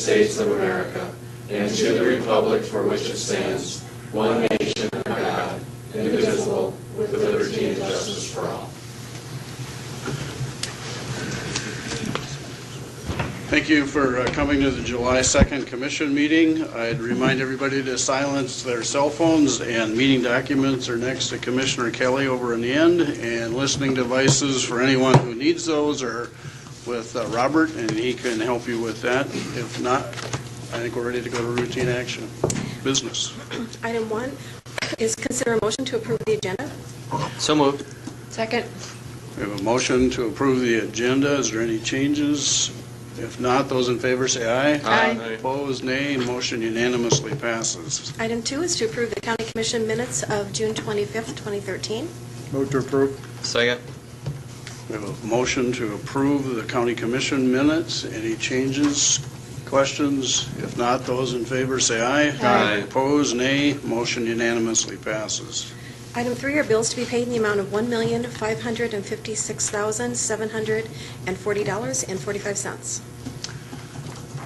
States of America and to the republic for which it stands, one nation under God, indivisible, with liberty and justice for all. Thank you for coming to the July 2nd Commission meeting. I'd remind everybody to silence their cell phones, and meeting documents are next to Commissioner Kelly over in the end, and listening devices for anyone who needs those are with Robert, and he can help you with that. If not, I think we're ready to go to routine action. Business. Item 1 is consider a motion to approve the agenda. So moved. Second. We have a motion to approve the agenda. Is there any changes? If not, those in favor say aye. Aye. Opposed, nay. Motion unanimously passes. Item 2 is to approve the County Commission minutes of June 25th, 2013. Move to approve. Second. We have a motion to approve the County Commission minutes. Any changes, questions? If not, those in favor say aye. Aye. Opposed, nay. Motion unanimously passes. Item 3 are bills to be paid in the amount of $1,556,740.45.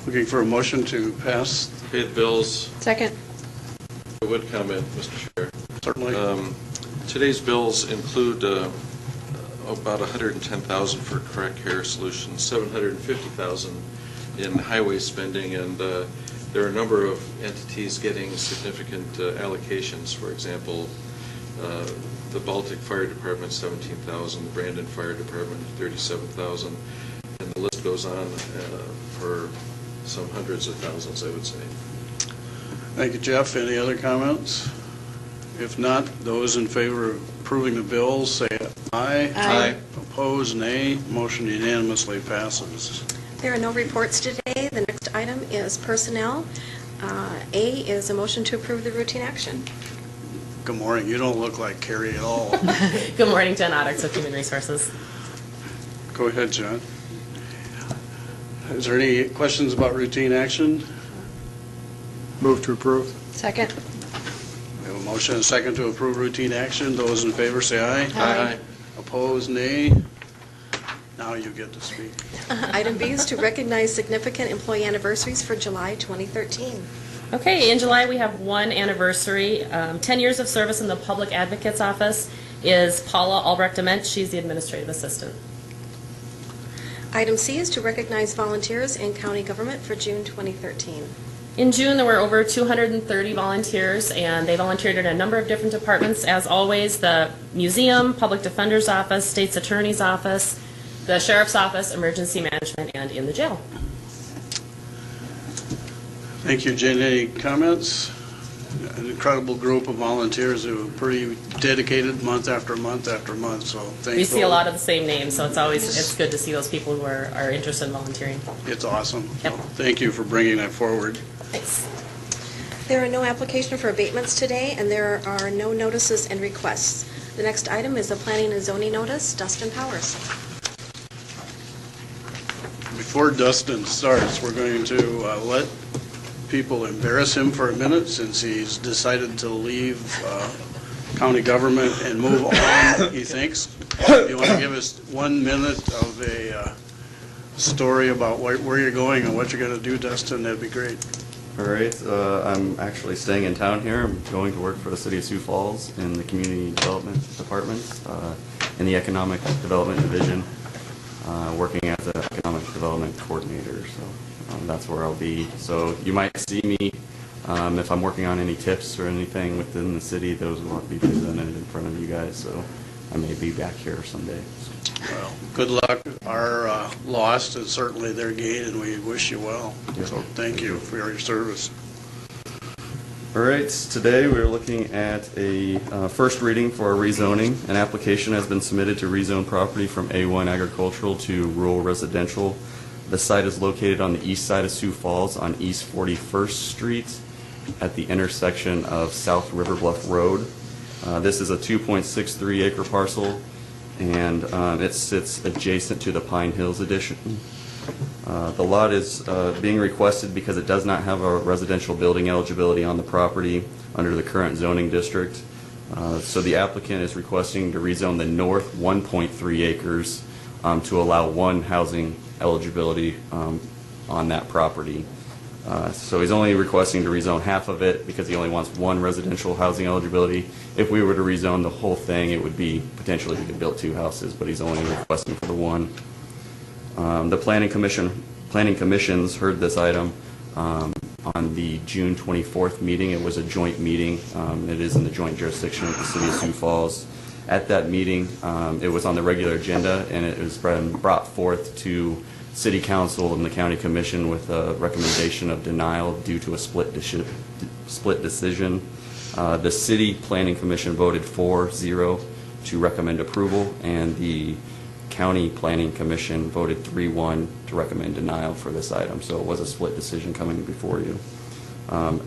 Looking for a motion to pass. Pay the bills. Second. I would comment, Mr. Chair. Certainly. Today's bills include about $110,000 for correct care solutions, $750,000 in highway spending, and there are a number of entities getting significant allocations. For example, the Baltic Fire Department, $17,000, the Brandon Fire Department, $37,000, and the list goes on for some hundreds of thousands, I would say. Thank you, Jeff. Any other comments? If not, those in favor of approving the bills say aye. Aye. Opposed, nay. Motion unanimously passes. There are no reports today. The next item is personnel. A is a motion to approve the routine action. Good morning. You don't look like Carrie at all. Good morning, Jen Oddix with Human Resources. Go ahead, John. Is there any questions about routine action? Move to approve. Second. We have a motion and a second to approve routine action. Those in favor say aye. Aye. Opposed, nay. Now you get to speak. Item B is to recognize significant employee anniversaries for July 2013. Okay, in July we have one anniversary. 10 years of service in the Public Advocate's Office is Paula Albrecht-Ament. She's the administrative assistant. Item C is to recognize volunteers in county government for June 2013. In June there were over 230 volunteers, and they volunteered in a number of different departments. As always, the museum, public defender's office, state's attorney's office, the sheriff's office, emergency management, and in the jail. Thank you, Jen. Any comments? An incredible group of volunteers who are pretty dedicated month after month after month. So thank you. We see a lot of the same names, so it's good to see those people who are interested in volunteering. It's awesome. Yep. So thank you for bringing that forward. Thanks. There are no application for abatements today, and there are no notices and requests. The next item is a planning and zoning notice. Dustin Powers. Before Dustin starts, we're going to let people embarrass him for a minute since he's decided to leave county government and move on, he thinks. If you want to give us 1 minute of a story about where you're going and what you're going to do, Dustin, that'd be great. All right, I'm actually staying in town here. I'm going to work for the City of Sioux Falls in the Community Development Department in the Economic Development Division, working as an Economic Development Coordinator. So that's where I'll be. So you might see me if I'm working on any tips or anything within the city. Those will be presented in front of you guys. So I may be back here someday. Well, good luck. Our loss is certainly their gain, and we wish you well. Yeah. So thank you for your service. All right, today we're looking at a first reading for a rezoning. An application has been submitted to rezone property from A1 agricultural to rural residential. The site is located on the east side of Sioux Falls on East 41st Street at the intersection of South River Bluff Road. This is a 2.63 acre parcel, and it sits adjacent to the Pine Hills addition. The lot is being requested because it does not have a residential building eligibility on the property under the current zoning district. So the applicant is requesting to rezone the north 1.3 acres to allow one housing eligibility on that property. So he's only requesting to rezone half of it because he only wants one residential housing eligibility. If we were to rezone the whole thing, it would be potentially he could build 2 houses, but he's only requesting for the one. The Planning Commissions heard this item on the June 24th meeting. It was a joint meeting. It is in the joint jurisdiction of the City of Sioux Falls. At that meeting, it was on the regular agenda, and it was brought forth to City Council and the County Commission with a recommendation of denial due to a split decision. The City Planning Commission voted 4-0 to recommend approval, and the County Planning Commission voted 3-1 to recommend denial for this item. So it was a split decision coming before you.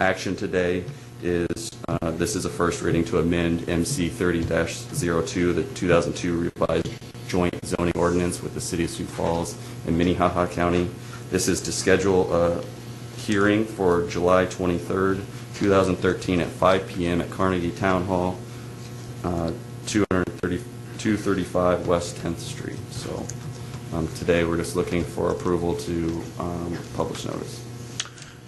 Action today is this is a first reading to amend MC 30-02, the 2002 revised joint zoning ordinance with the City of Sioux Falls and Minnehaha County. This is to schedule a hearing for July 23rd, 2013 at 5 p.m. at Carnegie Town Hall, 235 West 10th Street. So today we're just looking for approval to publish notice.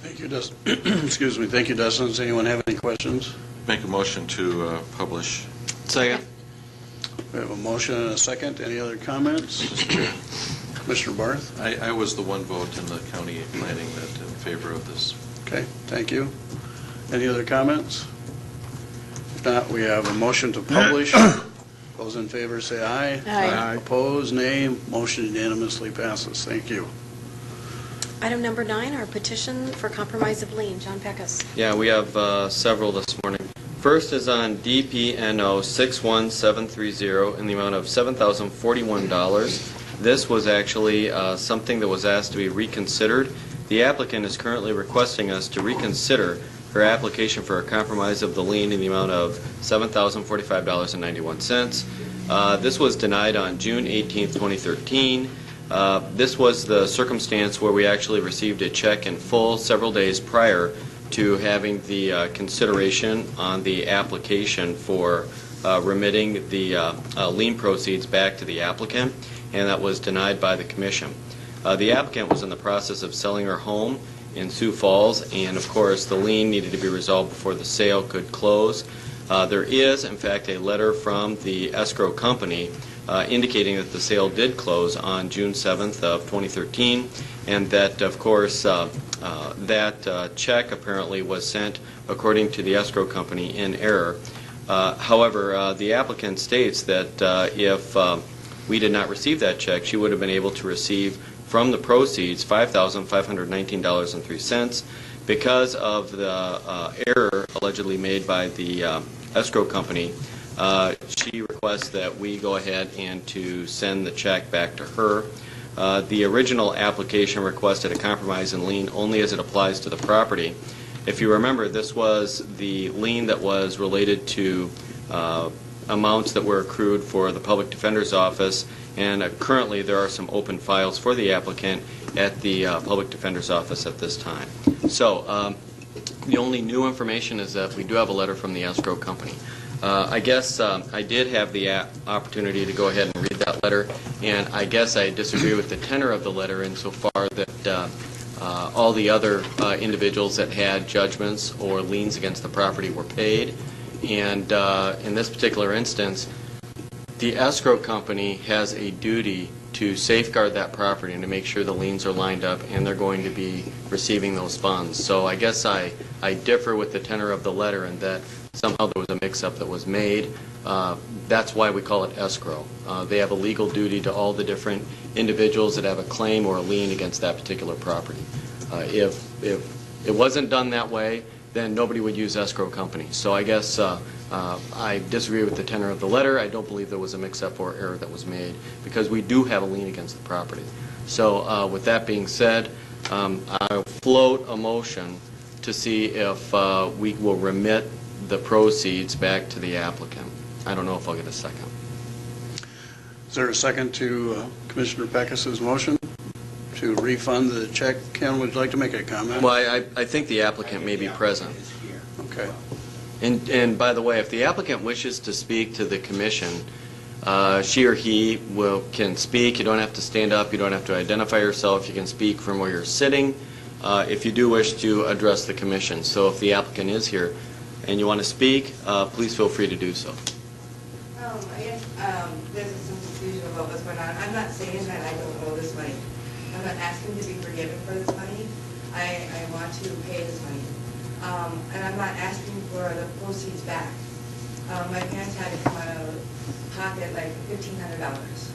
Thank you, Dustin. Excuse me. Thank you, Dustin. Does anyone have any questions? Make a motion to publish. Second. We have a motion and a second. Any other comments? Commissioner Barth? I was the one vote in the county planning that in favor of this. Okay, thank you. Any other comments? If not, we have a motion to publish. Those in favor say aye. Aye. Opposed, nay. Motion unanimously passes. Thank you. Item number 9, our petition for compromise of lien. John Peckus. Yeah, we have several this morning. First is on DPNO 61730 in the amount of $7,041. This was actually something that was asked to be reconsidered. The applicant is currently requesting us to reconsider her application for a compromise of the lien in the amount of $7,045.91. This was denied on June 18th, 2013. This was the circumstance where we actually received a check in full several days prior to having the consideration on the application for remitting the lien proceeds back to the applicant, and that was denied by the commission. The applicant was in the process of selling her home in Sioux Falls, and of course the lien needed to be resolved before the sale could close. There is, in fact, a letter from the escrow company indicating that the sale did close on June 7th of 2013, and that, of course, that check apparently was sent, according to the escrow company, in error. However, the applicant states that if we did not receive that check, she would have been able to receive from the proceeds $5,519.03. Because of the error allegedly made by the escrow company, she requests that we go ahead and to send the check back to her. The original application requested a compromise in lien only as it applies to the property. If you remember, this was the lien that was related to amounts that were accrued for the Public Defender's Office, and currently there are some open files for the applicant at the Public Defender's Office at this time. So the only new information is that we do have a letter from the escrow company. I guess I did have the opportunity to go ahead and read that letter, and I guess I disagree with the tenor of the letter insofar that all the other individuals that had judgments or liens against the property were paid, and in this particular instance, the escrow company has a duty to safeguard that property and to make sure the liens are lined up and they're going to be receiving those funds. So I guess I differ with the tenor of the letter in that somehow there was a mix-up that was made. That's why we call it escrow. They have a legal duty to all the different individuals that have a claim or a lien against that particular property. If it wasn't done that way, then nobody would use escrow company. So I guess I disagree with the tenor of the letter. I don't believe there was a mix-up or error that was made because we do have a lien against the property. So with that being said, I'll float a motion to see if we will remit the proceeds back to the applicant. I don't know if I'll get a second. Is there a second to Commissioner Peckus's motion to refund the check? Ken, would you like to make a comment? Well, I think the applicant may be present. Okay. And by the way, if the applicant wishes to speak to the commission, she or he can speak. You don't have to stand up. You don't have to identify yourself. You can speak from where you're sitting. if you do wish to address the commission. So if the applicant is here and you want to speak, please feel free to do so. I guess there's some confusion about what's going on. I'm not saying that I don't owe this money. I'm not asking to be forgiven for this money. I want to pay this money. And I'm not asking for the proceeds back. My parents had to come out of pocket like $1,500.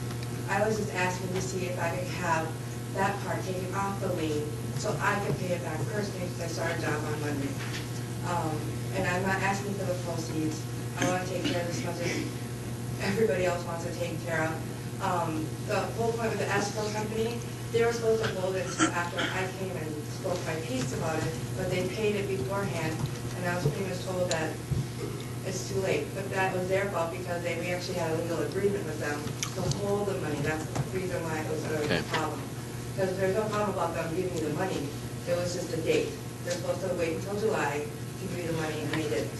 I was just asking to see if I could have that part taken off the lien so I could pay it back personally because I started a job on Monday. And I'm not asking for the proceeds. I want to take care of this much as everybody else wants to take care of. The whole point with the escrow company, they were supposed to hold it until after I came and spoke my piece about it, but they paid it beforehand, and I was pretty much told that it's too late. But that was their fault because we actually had a legal agreement with them to hold the money. That's the reason why it was a problem. Because there's no problem about them giving me the money. It was just a date. They're supposed to wait until July to give me the money, and they didn't.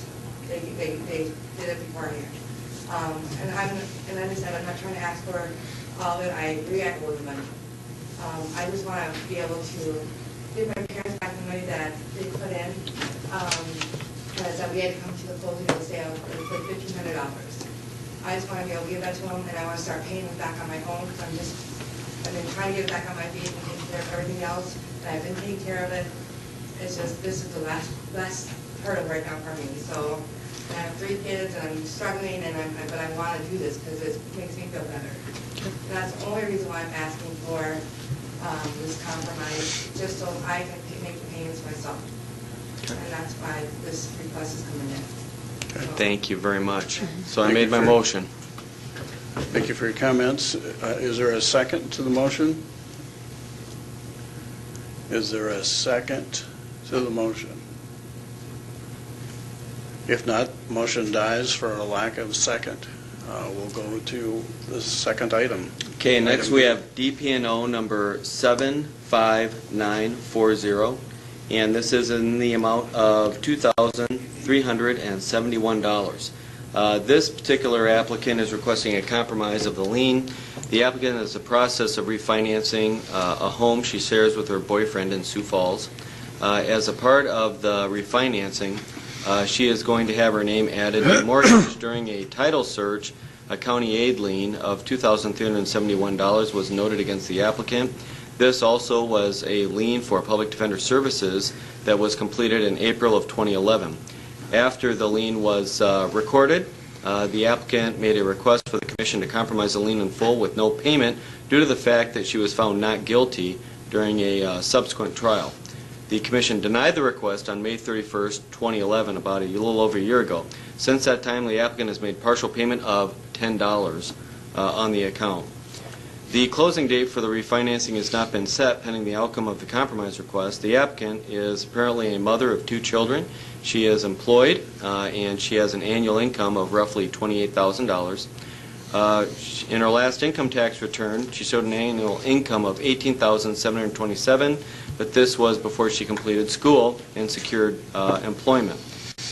They did it beforehand. And I said, I'm not trying to ask for all of it. I agree I owe the money. I just want to be able to give my parents back the money that they put in, because we had to come to the closing of the sale for $1,500. I just want to be able to give that to them, and I want to start paying them back on my own, because I've been trying to get it back on my feet and taking care of everything else, and I've been taking care of it. It's just, this is the last hurdle right now for me. So I have 3 kids, and I'm struggling, but I want to do this because it makes me feel better. And that's the only reason why I'm asking for this compromise, just so I can make the payments myself. And that's why this request is coming in. So. Thank you very much. So I made my motion. Thank you for your comments. Is there a second to the motion? Is there a second to the motion? If not, motion dies for a lack of second. We'll go to the second item. Okay, next we have DP&O number 75940, and this is in the amount of $2,371. This particular applicant is requesting a compromise of the lien. The applicant is in the process of refinancing a home she shares with her boyfriend in Sioux Falls. As a part of the refinancing, she is going to have her name added to mortgage. During a title search, a county aid lien of $2,371 was noted against the applicant. This also was a lien for public defender services that was completed in April of 2011. After the lien was recorded, the applicant made a request for the commission to compromise the lien in full with no payment due to the fact that she was found not guilty during a subsequent trial. The commission denied the request on May 31st, 2011, about a little over a year ago. Since that time, the applicant has made partial payment of $10 on the account. The closing date for the refinancing has not been set pending the outcome of the compromise request. The applicant is apparently a mother of 2 children. She is employed, and she has an annual income of roughly $28,000. In her last income tax return, she showed an annual income of $18,727, but this was before she completed school and secured employment.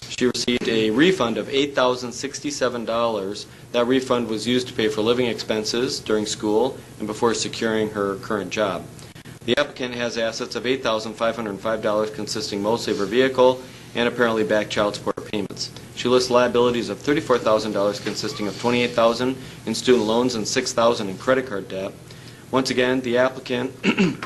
She received a refund of $8,067. That refund was used to pay for living expenses during school and before securing her current job. The applicant has assets of $8,505 consisting mostly of her vehicle and apparently back child support payments. She lists liabilities of $34,000 consisting of $28,000 in student loans and $6,000 in credit card debt. Once again, the applicant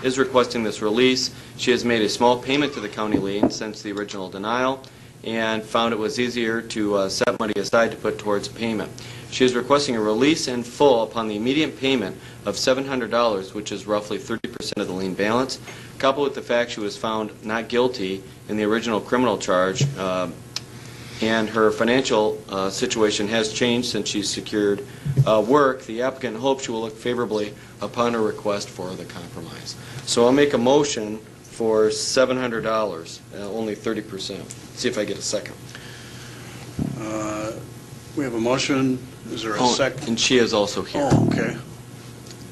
is requesting this release. She has made a small payment to the county lien since the original denial and found it was easier to set money aside to put towards payment. She is requesting a release in full upon the immediate payment of $700, which is roughly 30% of the lien balance, coupled with the fact she was found not guilty in the original criminal charge, and her financial situation has changed since she secured work. The applicant hopes she will look favorably upon her request for the compromise. So I'll make a motion for $700, only 30%. See if I get a second. We have a motion. Is there a second? And she is also here. Oh, okay.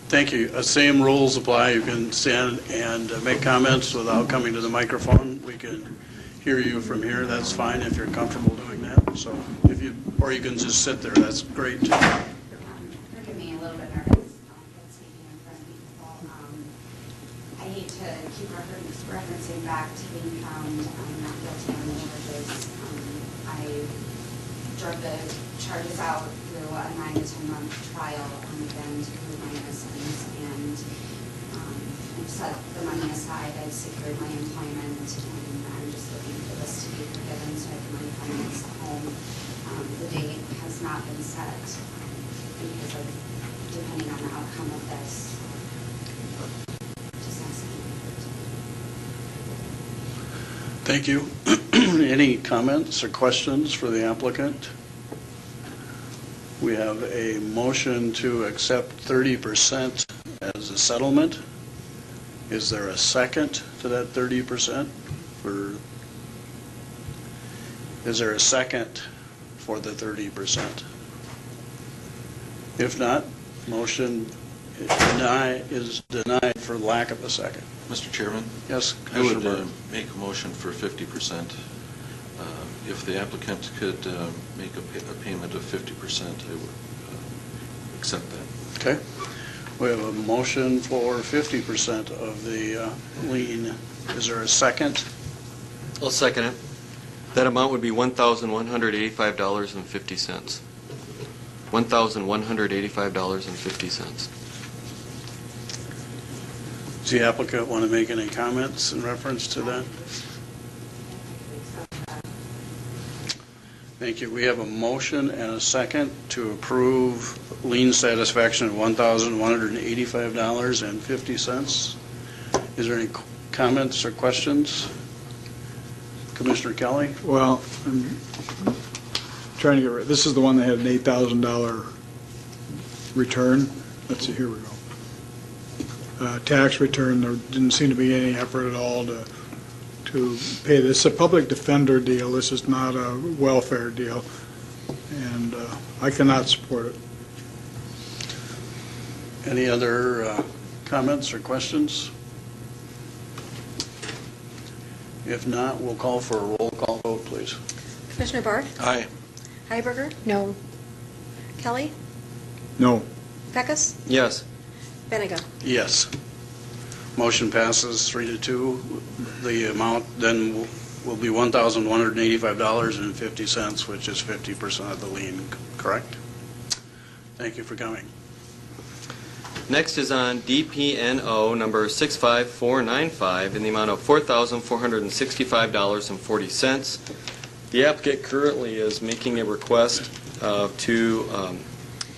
Thank you. Same rules apply. You can stand and make comments without coming to the microphone. We can hear you from here. That's fine if you're comfortable doing that. So if you, or you can just sit there. That's great too. Forgive me, a little bit nervous speaking in front of people. I hate to keep referencing back to being found not guilty on the overages. I drug the charges out through a 9 to 10 month trial, again, to prove my innocence, and I've set the money aside. I've secured my employment, and I'm just looking for this to be forgiven so I can refinance the home. The date has not been set because of, depending on the outcome of this. Just asking. Thank you. Any comments or questions for the applicant? We have a motion to accept 30% as a settlement. Is there a second to that 30%? Is there a second for the 30%? If not, motion is denied for lack of a second. Mr. Chairman? Yes, I would Commissioner Burke. make a motion for 50%. If the applicant could make a payment of 50%, I would accept that. Okay. We have a motion for 50% of the lien. Is there a second? I'll second it. That amount would be $1,185.50. $1,185.50. Does the applicant want to make any comments in reference to that? Thank you. We have a motion and a second to approve lien satisfaction of $1,185.50. Is there any comments or questions? Commissioner Kelly? Well, I'm trying to get rid, this is the one that had an $8,000 return. Let's see, here we go. Tax return, there didn't seem to be any effort at all to pay this. It's a public defender deal. This is not a welfare deal, and I cannot support it. Any other comments or questions? If not, we'll call for a roll call vote, please. Commissioner Barth? Aye. Heiberger? No. Kelly? No. Peckus? Yes. Benega? Yes. Motion passes 3-2. The amount then will be $1,185.50, which is 50% of the lien, correct? Thank you for coming. Next is on DPNO number 65495 in the amount of $4,465.40. The applicant currently is making a request to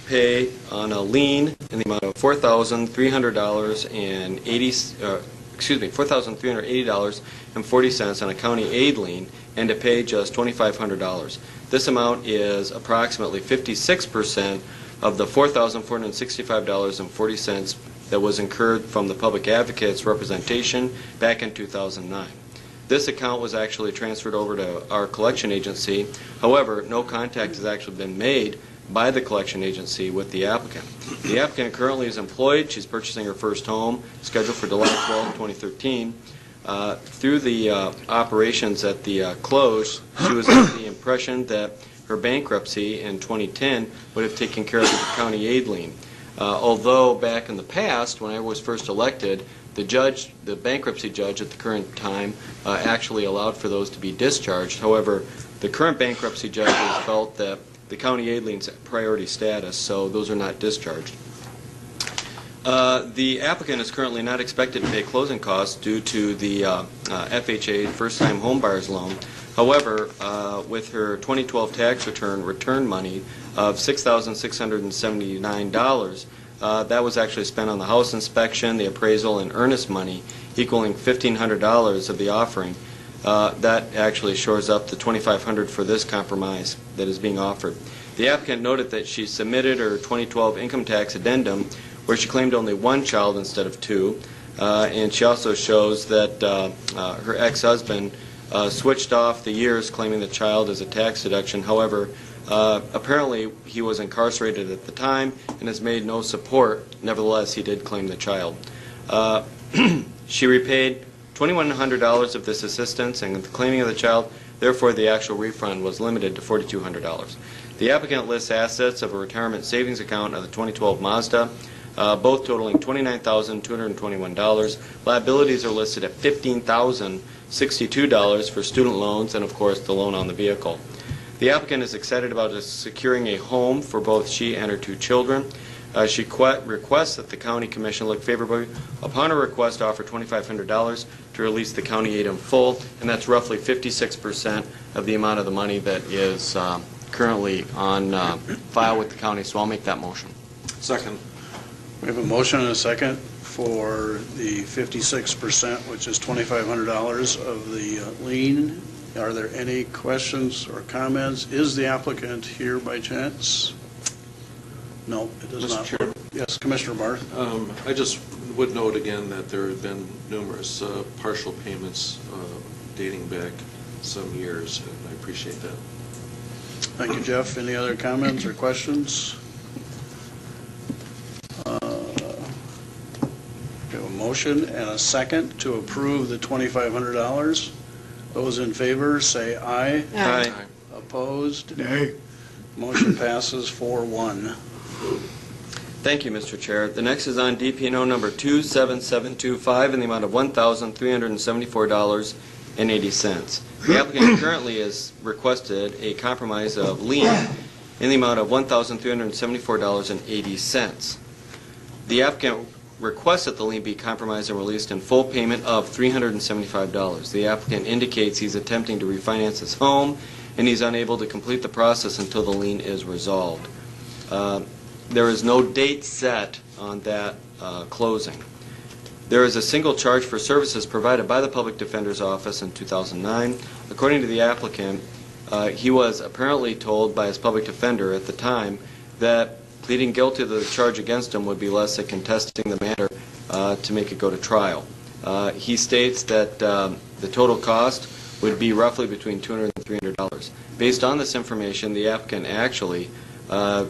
pay on a lien in the amount of $4,380.40 on a county aid lien, and to pay just $2,500. This amount is approximately 56% of the $4,465.40 that was incurred from the public advocate's representation back in 2009. This account was actually transferred over to our collection agency. However, no contact has actually been made by the collection agency with the applicant. The applicant currently is employed. She's purchasing her first home, scheduled for July 12, 2013. Through the operations at the close, she was under the impression that her bankruptcy in 2010 would have taken care of the county aid lien. Although back in the past, when I was first elected, the bankruptcy judge at the current time actually allowed for those to be discharged. However, the current bankruptcy judge has felt that the county aid lien's priority status, so those are not discharged. The applicant is currently not expected to pay closing costs due to the FHA first-time homebuyers loan. However, with her 2012 tax return money of $6,679, that was actually spent on the house inspection, the appraisal, and earnest money, equaling $1,500 of the offering. That actually shores up the $2,500 for this compromise that is being offered. The applicant noted that she submitted her 2012 income tax addendum, where she claimed only one child instead of two, and she also shows that her ex-husband switched off the years, claiming the child as a tax deduction. However, apparently he was incarcerated at the time and has made no support. Nevertheless, he did claim the child. She repaid $2,100 of this assistance and the claiming of the child. Therefore, the actual refund was limited to $4,200. The applicant lists assets of a retirement savings account of the 2012 Mazda, both totaling $29,221. Liabilities are listed at $15,000. $62 for student loans, and of course the loan on the vehicle. The applicant is excited about securing a home for both she and her 2 children. She requests that the County Commission look favorably upon her request to offer $2,500 to release the county aid in full, and that's roughly 56% of the amount of the money that is currently on file with the county. So I'll make that motion. Second. We have a motion and a second for the 56%, which is $2,500 of the lien. Are there any questions or comments? Is the applicant here by chance? No, it does Mr. not. Chairman? Yes, Commissioner Barth. I just would note again that there have been numerous partial payments dating back some years, and I appreciate that. Thank you, Jeff. Any other comments or questions? We have a motion and a second to approve the $2,500. Those in favor, say aye. Aye. Opposed? Nay. Motion passes 4-1. Thank you, Mr. Chair. The next is on DP&O number 27725 in the amount of $1,374.80. The applicant currently has requested a compromise of lien in the amount of $1,374.80. The applicant requests that the lien be compromised and released in full payment of $375. The applicant indicates he's attempting to refinance his home, and he's unable to complete the process until the lien is resolved. There is no date set on that closing. There is a single charge for services provided by the Public Defender's Office in 2009. According to the applicant, he was apparently told by his public defender at the time that pleading guilty to the charge against him would be less than contesting the matter to make it go to trial. He states that the total cost would be roughly between $200 and $300. Based on this information, the applicant actually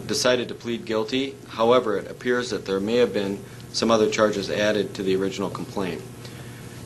decided to plead guilty. However, it appears that there may have been some other charges added to the original complaint.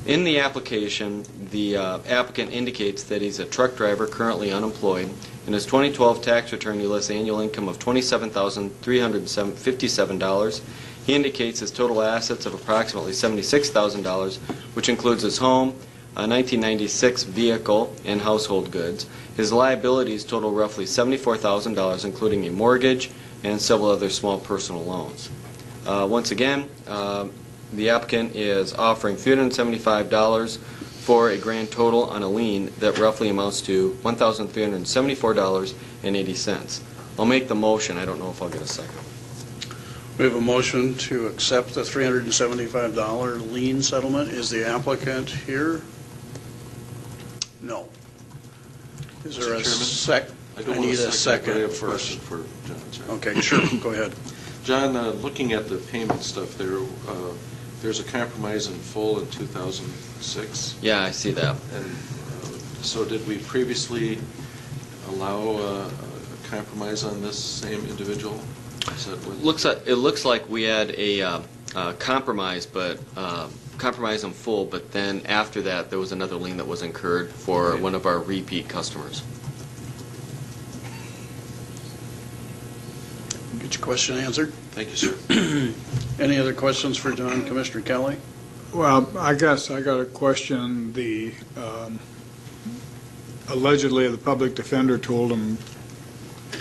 In the application, the applicant indicates that he's a truck driver currently unemployed. In his 2012 tax return, he lists annual income of $27,357. He indicates his total assets of approximately $76,000, which includes his home, a 1996 vehicle, and household goods. His liabilities total roughly $74,000, including a mortgage and several other small personal loans. Once again, the applicant is offering $375 for a grand total on a lien that roughly amounts to $1,374.80. I'll make the motion. I don't know if I'll get a second. We have a motion to accept the $375 lien settlement. Is the applicant here? No. Is there a sec? I need a second. I have a question for John. Sorry. Okay, sure. Go ahead. John, looking at the payment stuff there, there's a compromise in full in 2006. Yeah, I see that. And so did we previously allow a compromise on this same individual? Is that what? It looks like we had a compromise, but compromise in full, but then after that there was another lien that was incurred for one of our repeat customers. Get your question answered. Thank you, sir. Any other questions for John? Commissioner Kelly? Well, I guess I got a question. The allegedly the public defender told him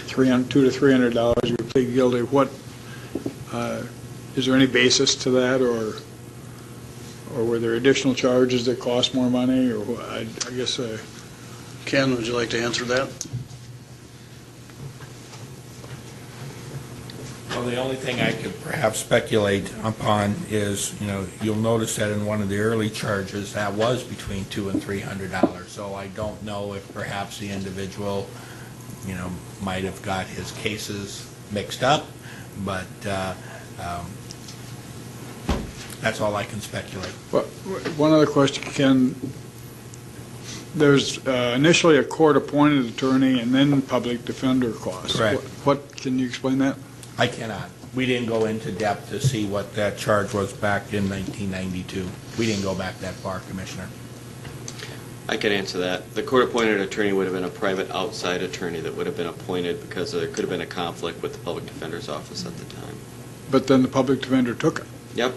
$200 to $300 you plead guilty. What is there any basis to that, or were there additional charges that cost more money, or what? I guess. Ken, would you like to answer that? Well, the only thing I could perhaps speculate upon is, you'll notice that in one of the early charges, that was between $200 and $300. So I don't know if perhaps the individual, might have got his cases mixed up, but that's all I can speculate. Well, one other question, Ken. There's initially a court-appointed attorney and then public defender costs. Correct. What can you explain that? I cannot. We didn't go into depth to see what that charge was back in 1992. We didn't go back that far, Commissioner. I can answer that. The court-appointed attorney would have been a private outside attorney that would have been appointed because there could have been a conflict with the public defender's office at the time. But then the public defender took it. Yep.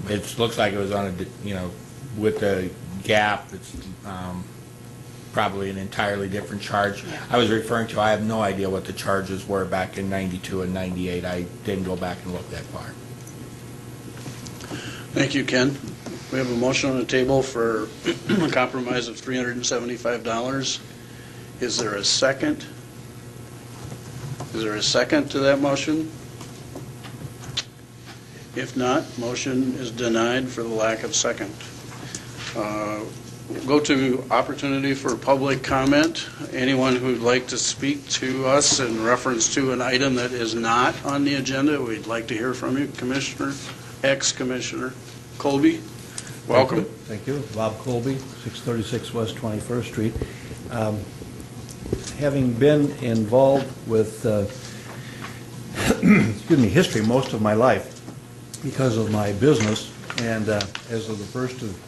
It looks like it was on with the gap, it's probably an entirely different charge. I was referring to, I have no idea what the charges were back in 92 and 98. I didn't go back and look that far. Thank you, Ken. We have a motion on the table for a compromise of $375. Is there a second? Is there a second to that motion? If not, motion is denied for the lack of second. We'll go to opportunity for public comment. Anyone who'd like to speak to us in reference to an item that is not on the agenda, we'd like to hear from you, Commissioner, ex-Commissioner Colby. Welcome. Thank you. Bob Colby, 636 West 21st Street. Having been involved with history most of my life because of my business, and as of the 1st of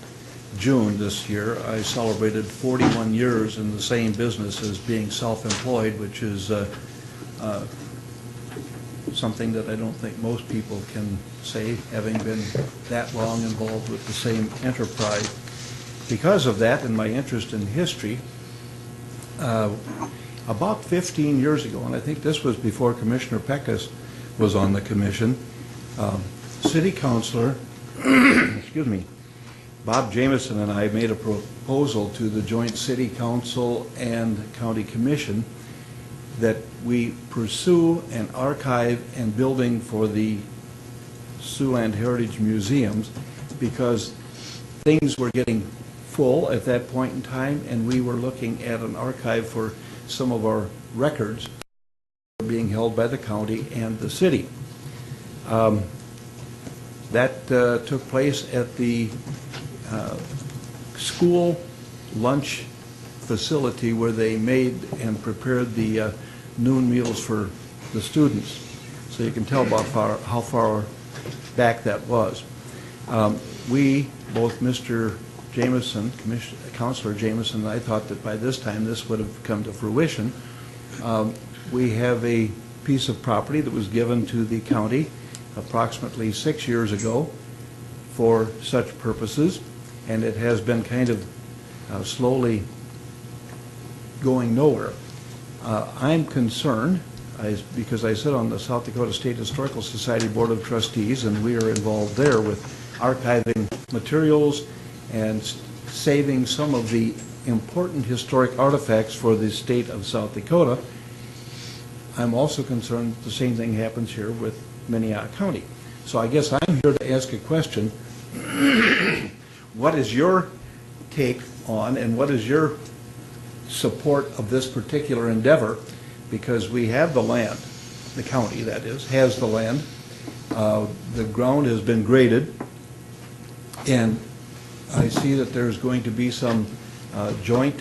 June this year, I celebrated 41 years in the same business as being self-employed, which is something that I don't think most people can say, having been that long involved with the same enterprise. Because of that and my interest in history, about 15 years ago, and I think this was before Commissioner Peckus was on the commission, City Councilor, excuse me, Bob Jamieson and I made a proposal to the joint City Council and County Commission that we pursue an archive and building for the Siouxland Heritage Museums, because things were getting full at that point in time, and we were looking at an archive for some of our records being held by the county and the city. That took place at the school lunch facility where they made and prepared the noon meals for the students. So you can tell about how far back that was. We, both Mr. Jamieson, Councilor Jamieson, and I thought that by this time this would have come to fruition. We have a piece of property that was given to the county approximately 6 years ago for such purposes, and it has been kind of slowly going nowhere. I'm concerned, because I sit on the South Dakota State Historical Society Board of Trustees, and we are involved there with archiving materials and saving some of the important historic artifacts for the state of South Dakota. I'm also concerned that the same thing happens here with Minnehaha County. So I guess I'm here to ask a question. What is your take on, and what is your support of this particular endeavor? Because we have the land, the county that is, has the land. The ground has been graded, and I see that there's going to be some joint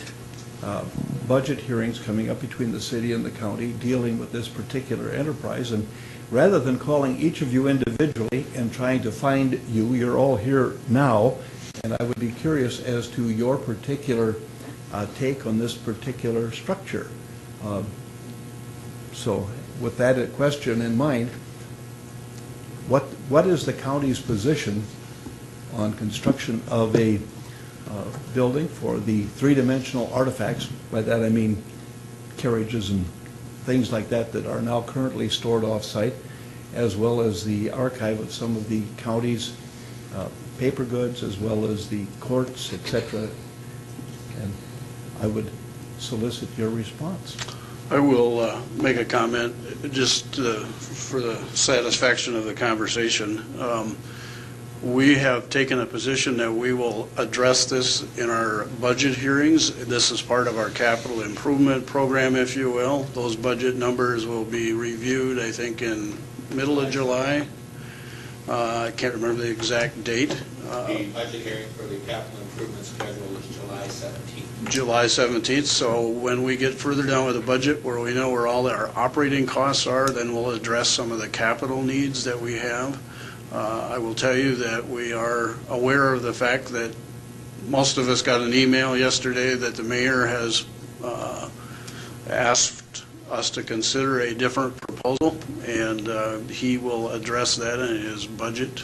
budget hearings coming up between the city and the county dealing with this particular enterprise. And rather than calling each of you individually and trying to find you, you're all here now, and I would be curious as to your particular take on this particular structure. So with that question in mind, what is the county's position on construction of a building for the three-dimensional artifacts? By that I mean carriages and things like that that are now currently stored off-site, as well as the archive of some of the county's paper goods, as well as the courts, etc. And I would solicit your response. I will make a comment just for the satisfaction of the conversation. We have taken a position that we will address this in our budget hearings. This is part of our capital improvement program, if you will. Those budget numbers will be reviewed, I think, in middle of July. I can't remember the exact date. The budget hearing for the capital improvement schedule is July 17th. July 17th. So when we get further down with the budget, where we know where all our operating costs are, then we'll address some of the capital needs that we have. I will tell you that we are aware of the fact that most of us got an email yesterday that the mayor has asked us to consider a different proposal, and he will address that in his budget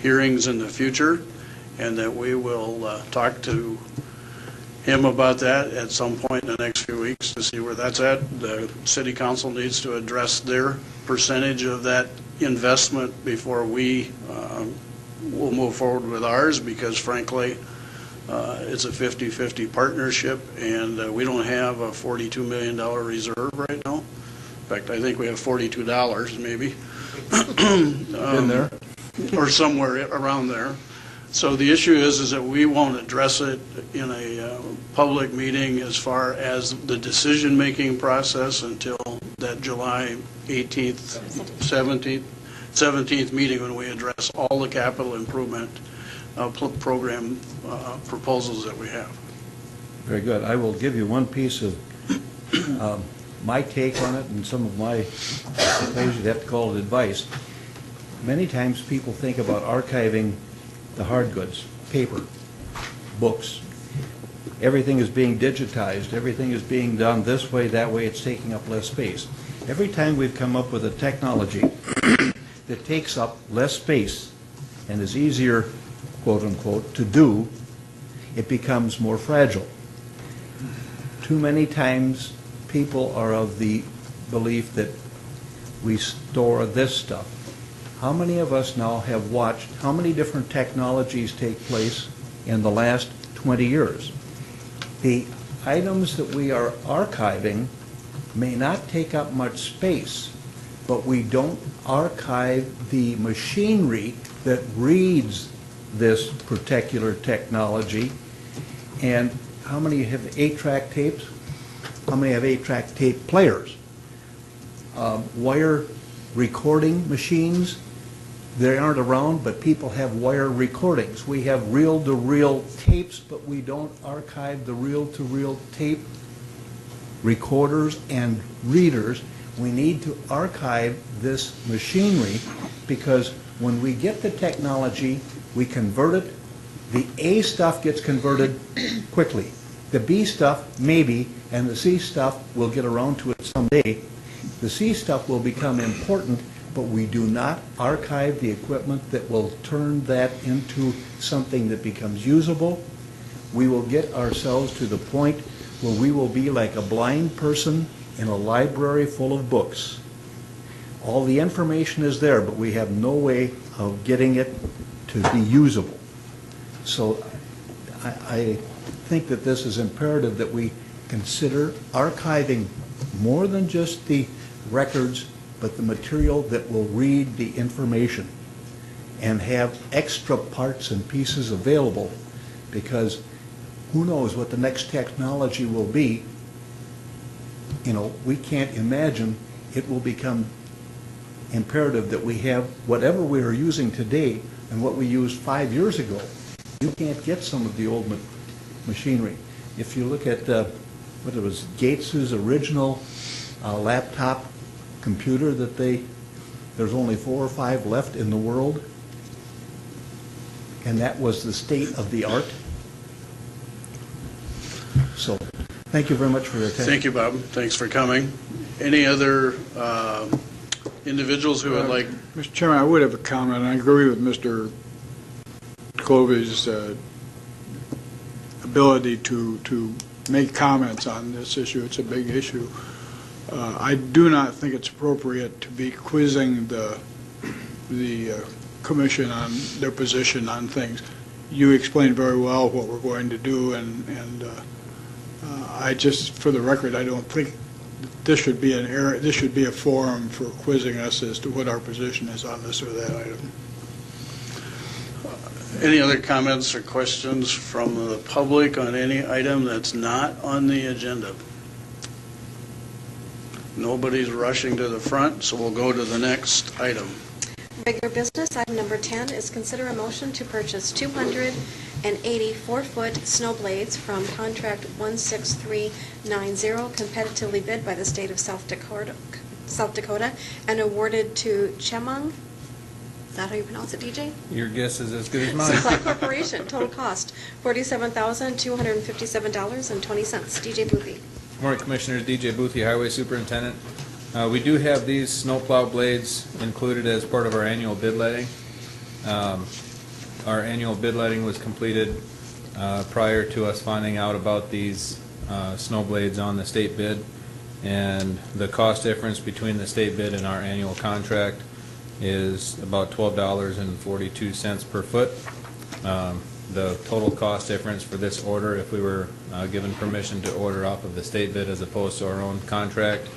hearings in the future. and that we will talk to him about that at some point in the next few weeks to see where that's at. The city council needs to address their percentage of that investment before we will move forward with ours, because frankly, it's a 50-50 partnership, and we don't have a $42 million reserve right now. In fact, I think we have $42 maybe. In there? Or somewhere around there. So the issue is that we won't address it in a public meeting as far as the decision-making process until that July 18th, 17th meeting, when we address all the capital improvement program proposals that we have. Very good. I will give you one piece of my take on it and some of my, I suppose you'd have to call it advice. Many times people think about archiving the hard goods, paper, books. Everything is being digitized. Everything is being done this way, that way. It's taking up less space. Every time we've come up with a technology that takes up less space and is easier, quote unquote, to do, it becomes more fragile. Too many times people are of the belief that we store this stuff. How many of us now have watched how many different technologies take place in the last 20 years? The items that we are archiving may not take up much space, but we don't archive the machinery that reads this particular technology. And how many have 8-track tapes? How many have 8-track tape players? Wire recording machines, they aren't around, but people have wire recordings. We have reel-to-reel tapes, but we don't archive the reel-to-reel tape recorders and readers. We need to archive this machinery, because when we get the technology, we convert it. The A stuff gets converted quickly. The B stuff, maybe, and the C stuff, we'll get around to it someday. The C stuff will become important, but we do not archive the equipment that will turn that into something that becomes usable. We will get ourselves to the point where we will be like a blind person in a library full of books. All the information is there, but we have no way of getting it to be usable. So I think that this is imperative that we consider archiving more than just the records, but the material that will read the information, and have extra parts and pieces available, because who knows what the next technology will be. You know, we can't imagine. It will become imperative that we have whatever we are using today and what we used 5 years ago. You can't get some of the old machinery. If you look at what it was, Gates's original laptop computer that there's only 4 or 5 left in the world, and that was the state of the art. So, thank you very much for your attention. Thank you, Bob. Thanks for coming. Any other individuals who would like? Mr. Chairman, I would have a comment. I agree with Mr. Clovey's ability to make comments on this issue. It's a big issue. I do not think it's appropriate to be quizzing the commission on their position on things. You explained very well what we're going to do, and I just, for the record, I don't think this should be an area. This should be a forum for quizzing us as to what our position is on this or that item. Any other comments or questions from the public on any item that's not on the agenda? Nobody's rushing to the front, so we'll go to the next item. Regular business, item number 10 is consider a motion to purchase 280 4-foot snow blades from contract 16390, competitively bid by the state of South Dakota, and awarded to Chemung. Is that how you pronounce it, DJ? Your guess is as good as mine. Supply Corporation. Total cost $47,257.20. DJ Boothby. Good morning, Commissioners. DJ Boothby, Highway Superintendent. We do have these snowplow blades included as part of our annual bid letting. Our annual bid letting was completed prior to us finding out about these snow blades on the state bid, and the cost difference between the state bid and our annual contract is about $12.42 per foot. The total cost difference for this order, if we were given permission to order off of the state bid as opposed to our own contract,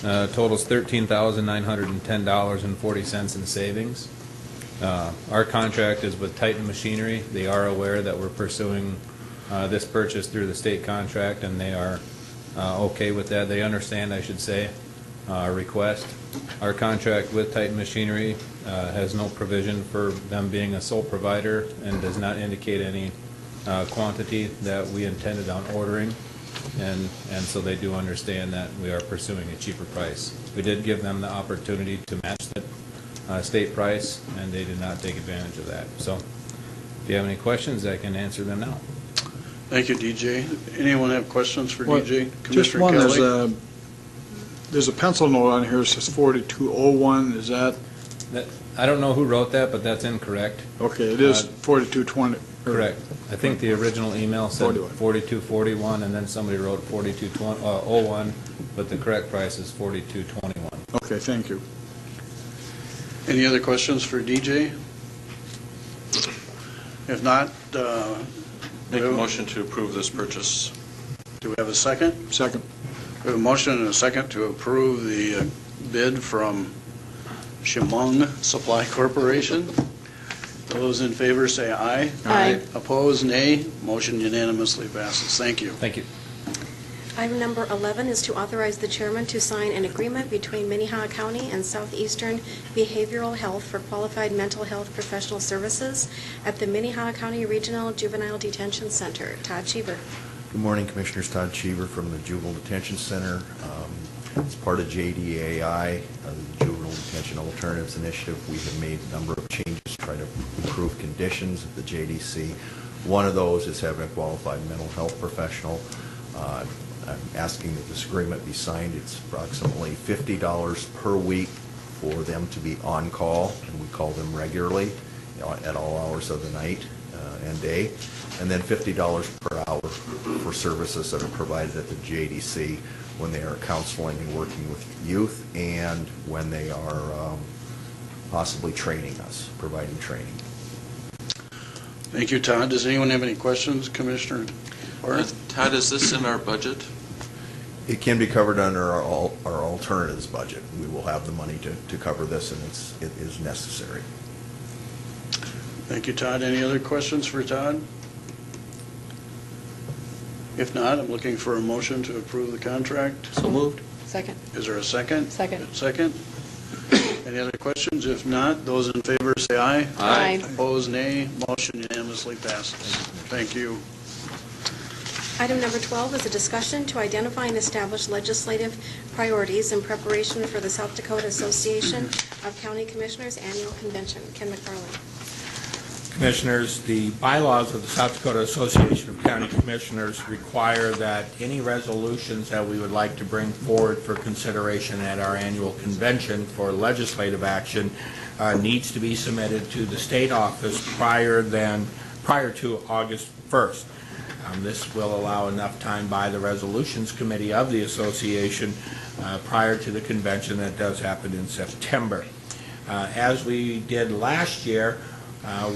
totals $13,910.40 in savings. Our contract is with Titan Machinery. They are aware that we're pursuing this purchase through the state contract, and they are okay with that. They understand, I should say, our request. Our contract with Titan Machinery has no provision for them being a sole provider and does not indicate any quantity that we intended on ordering, and so they do understand that we are pursuing a cheaper price. We did give them the opportunity to match the state price, and they did not take advantage of that. So if you have any questions, I can answer them now. Thank you, DJ. Anyone have questions for Well, DJ? Just Commissioner one, Kelly? there's a pencil note on here that says 4201, is that, I don't know who wrote that, but that's incorrect. okay, it is 4220. Correct. I think the original email said 41. 4241, and then somebody wrote 4201, but the correct price is 4221. Okay, thank you. Any other questions for DJ? If not, Make a motion to approve this purchase. do we have a second? Second. We have a motion and a second to approve the bid from Chemung Supply Corporation. Those in favor say aye. Aye. Opposed, nay. Motion unanimously passes. Thank you. Thank you. Item number 11 is to authorize the chairman to sign an agreement between Minnehaha County and Southeastern Behavioral Health for qualified mental health professional services at the Minnehaha County Regional Juvenile Detention Center. Todd Cheever. Good morning, Commissioners. Todd Cheever from the Juvenile Detention Center. As part of JDAI, the Juvenile Detention Alternatives Initiative, we have made a number of changes to try to improve conditions at the JDC. One of those is having a qualified mental health professional. I'm asking that this agreement be signed. It's approximately $50 per week for them to be on call, and we call them regularly at all hours of the night and day, and then $50 per hour for services that are provided at the JDC when they are counseling and working with youth, and when they are possibly training us, providing training. Thank you, Todd. Does anyone have any questions, Commissioner Barth? Todd, is this in our budget? It can be covered under our alternatives budget. We will have the money to cover this, and it is necessary. Thank you, Todd. Any other questions for Todd? If not, I'm looking for a motion to approve the contract. So moved. Second. Is there a second? Second. Second. Any other questions? If not, those in favor say aye. Aye. Opposed, nay. Motion unanimously passes. Thank you. Item number 12 is a discussion to identify and establish legislative priorities in preparation for the South Dakota Association of County Commissioners Annual Convention. Ken McFarland. Commissioners, the bylaws of the South Dakota Association of County Commissioners require that any resolutions that we would like to bring forward for consideration at our annual convention for legislative action needs to be submitted to the state office prior to August 1st. This will allow enough time by the Resolutions Committee of the Association prior to the convention that does happen in September. As we did last year,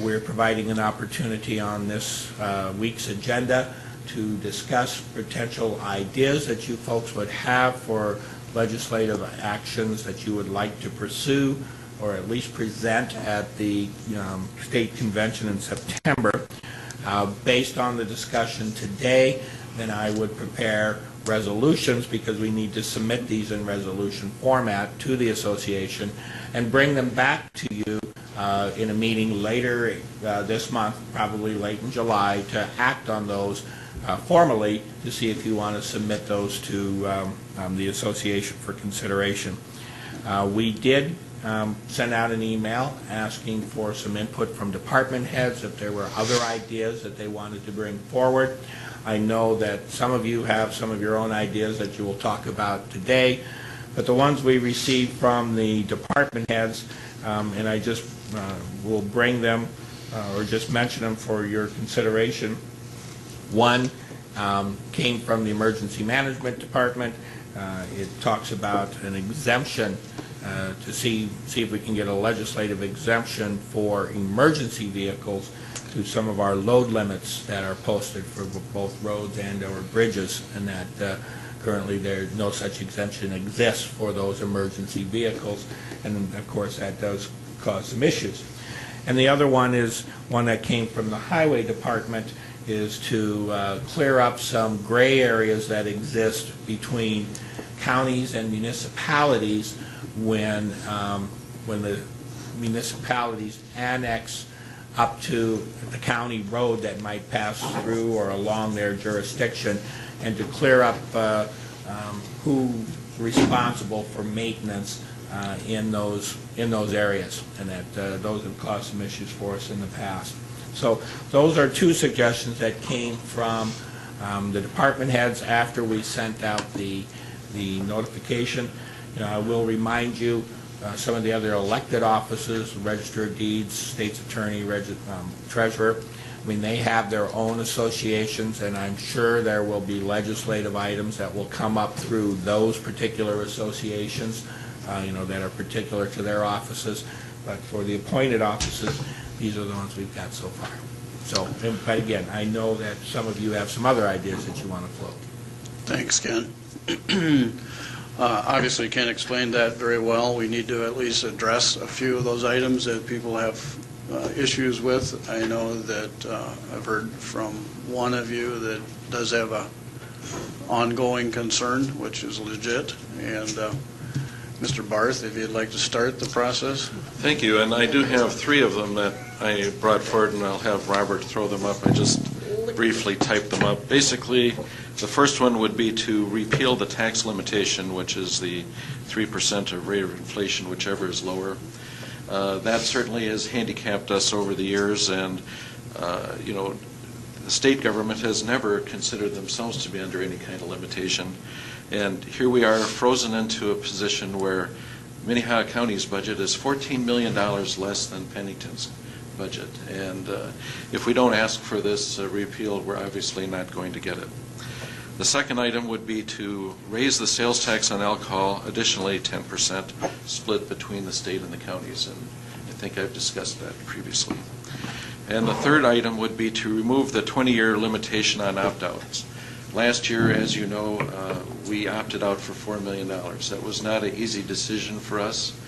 we're providing an opportunity on this week's agenda to discuss potential ideas that you folks would have for legislative actions that you would like to pursue or at least present at the state convention in September. Based on the discussion today, then I would prepare resolutions, because we need to submit these in resolution format to the association and bring them back to you in a meeting later this month, probably late in July, to act on those formally to see if you want to submit those to the association for consideration. We did send out an email asking for some input from department heads if there were other ideas that they wanted to bring forward. I know that some of you have some of your own ideas that you will talk about today, but the ones we received from the department heads, and I just will bring them or just mention them for your consideration. One came from the Emergency Management Department. It talks about an exemption to see if we can get a legislative exemption for emergency vehicles to some of our load limits that are posted for both roads and or bridges, and that currently there no such exemption exists for those emergency vehicles, and of course that does cause some issues. And the other one is one that came from the Highway Department, is to clear up some gray areas that exist between counties and municipalities when the municipalities annex up to the county road that might pass through or along their jurisdiction, and to clear up who's responsible for maintenance in those areas, and that those have caused some issues for us in the past. So those are two suggestions that came from the department heads after we sent out the notification. I will remind you, some of the other elected offices, Register of Deeds, State's Attorney, Treasurer, I mean, they have their own associations, and I'm sure there will be legislative items that will come up through those particular associations, that are particular to their offices. But for the appointed offices, these are the ones we've got so far. So, but again, I know that some of you have some other ideas that you want to float. Thanks, Ken. Obviously, Ken explained that very well. We need to at least address a few of those items that people have issues with. I know that I've heard from one of you that does have a ongoing concern, which is legit. And Mr. Barth, if you'd like to start the process. Thank you, and I do have three of them that I brought forward, and I'll have Robert throw them up. I just briefly typed them up. Basically, the first one would be to repeal the tax limitation, which is the 3% of rate of inflation, whichever is lower. That certainly has handicapped us over the years, and the state government has never considered themselves to be under any kind of limitation. And here we are frozen into a position where Minnehaha County's budget is $14 million less than Pennington's budget. And if we don't ask for this repeal, we're obviously not going to get it. The second item would be to raise the sales tax on alcohol additionally 10%, split between the state and the counties, and I think I've discussed that previously. And the third item would be to remove the 20-year limitation on opt-outs. Last year, as you know, we opted out for $4 million. That was not an easy decision for us.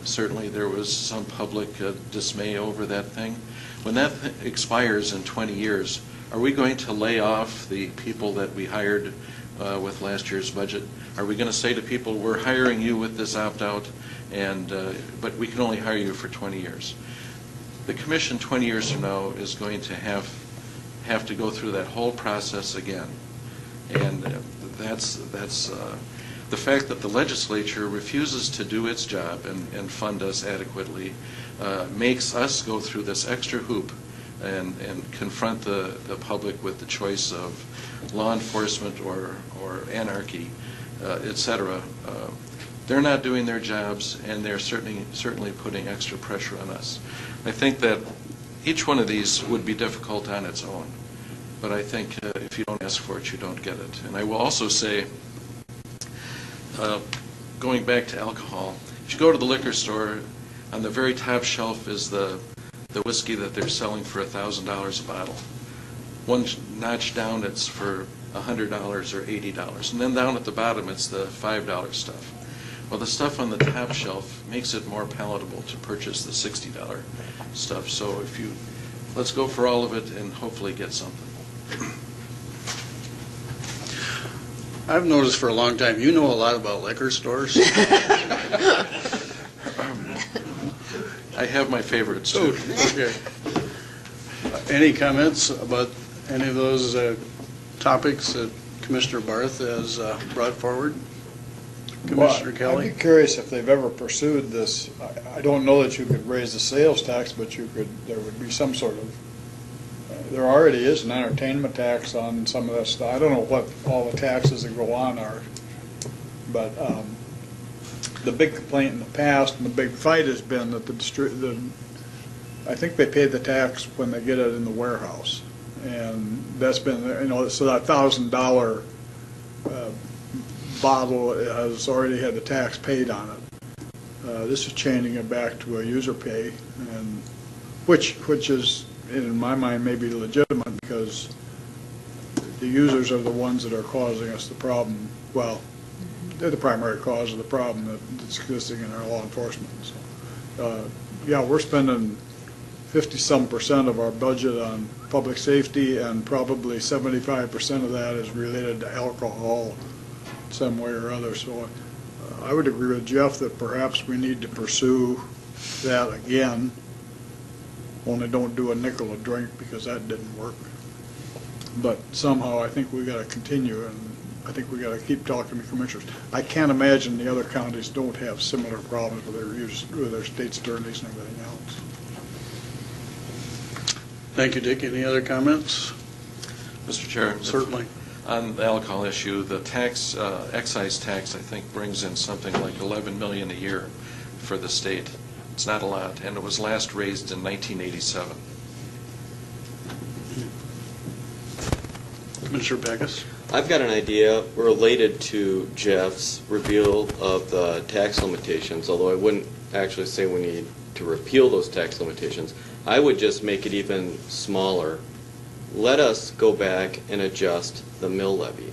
Certainly there was some public dismay over that thing. When that expires in 20 years, are we going to lay off the people that we hired with last year's budget? Are we going to say to people, we're hiring you with this opt-out, but we can only hire you for 20 years? The commission 20 years from now is going to have to go through that whole process again. And that's the fact that the legislature refuses to do its job and fund us adequately makes us go through this extra hoop and confront the public with the choice of law enforcement or anarchy, etc. They're not doing their jobs, and they're certainly putting extra pressure on us. I think that each one of these would be difficult on its own, but I think if you don't ask for it, you don't get it. And I will also say, going back to alcohol, if you go to the liquor store, on the very top shelf is the whiskey that they're selling for $1,000 a bottle. One notch down, it's for $100 or $80, and then down at the bottom, it's the $5 stuff. Well, the stuff on the top shelf makes it more palatable to purchase the $60 stuff. So let's go for all of it and hopefully get something. I've noticed for a long time, you know a lot about liquor stores. I have my favorites, too. Okay. Any comments about any of those topics that Commissioner Barth has brought forward? Commissioner Kelly? I'd be curious if they've ever pursued this. I don't know that you could raise the sales tax, but there would be some sort of, there already is an entertainment tax on some of that stuff. I don't know what all the taxes that go on are, but the big complaint in the past and the big fight has been that the I think they pay the tax when they get it in the warehouse. And that's been, so that $1,000 bottle has already had the tax paid on it. This is changing it back to a user pay, and which is, in my mind, maybe legitimate, because the users are the ones that are causing us the problem. Well, they're the primary cause of the problem that's existing in our law enforcement. So, yeah, we're spending 50-some% of our budget on public safety, and probably 75% of that is related to alcohol some way or other. So I would agree with Jeff that perhaps we need to pursue that again, only don't do a nickel a drink, because that didn't work. But somehow I think we got to continue, and I think we got to keep talking to commissioners. I can't imagine the other counties don't have similar problems with their state attorneys and everything else. Thank you, Dick. Any other comments? Mr. Chair? Certainly. On the alcohol issue, the tax, excise tax, I think, brings in something like $11 million a year for the state. It's not a lot, and it was last raised in 1987. Commissioner Backus? I've got an idea related to Jeff's repeal of the tax limitations, although I wouldn't actually say we need to repeal those tax limitations. I would just make it even smaller. Let us go back and adjust the mill levy.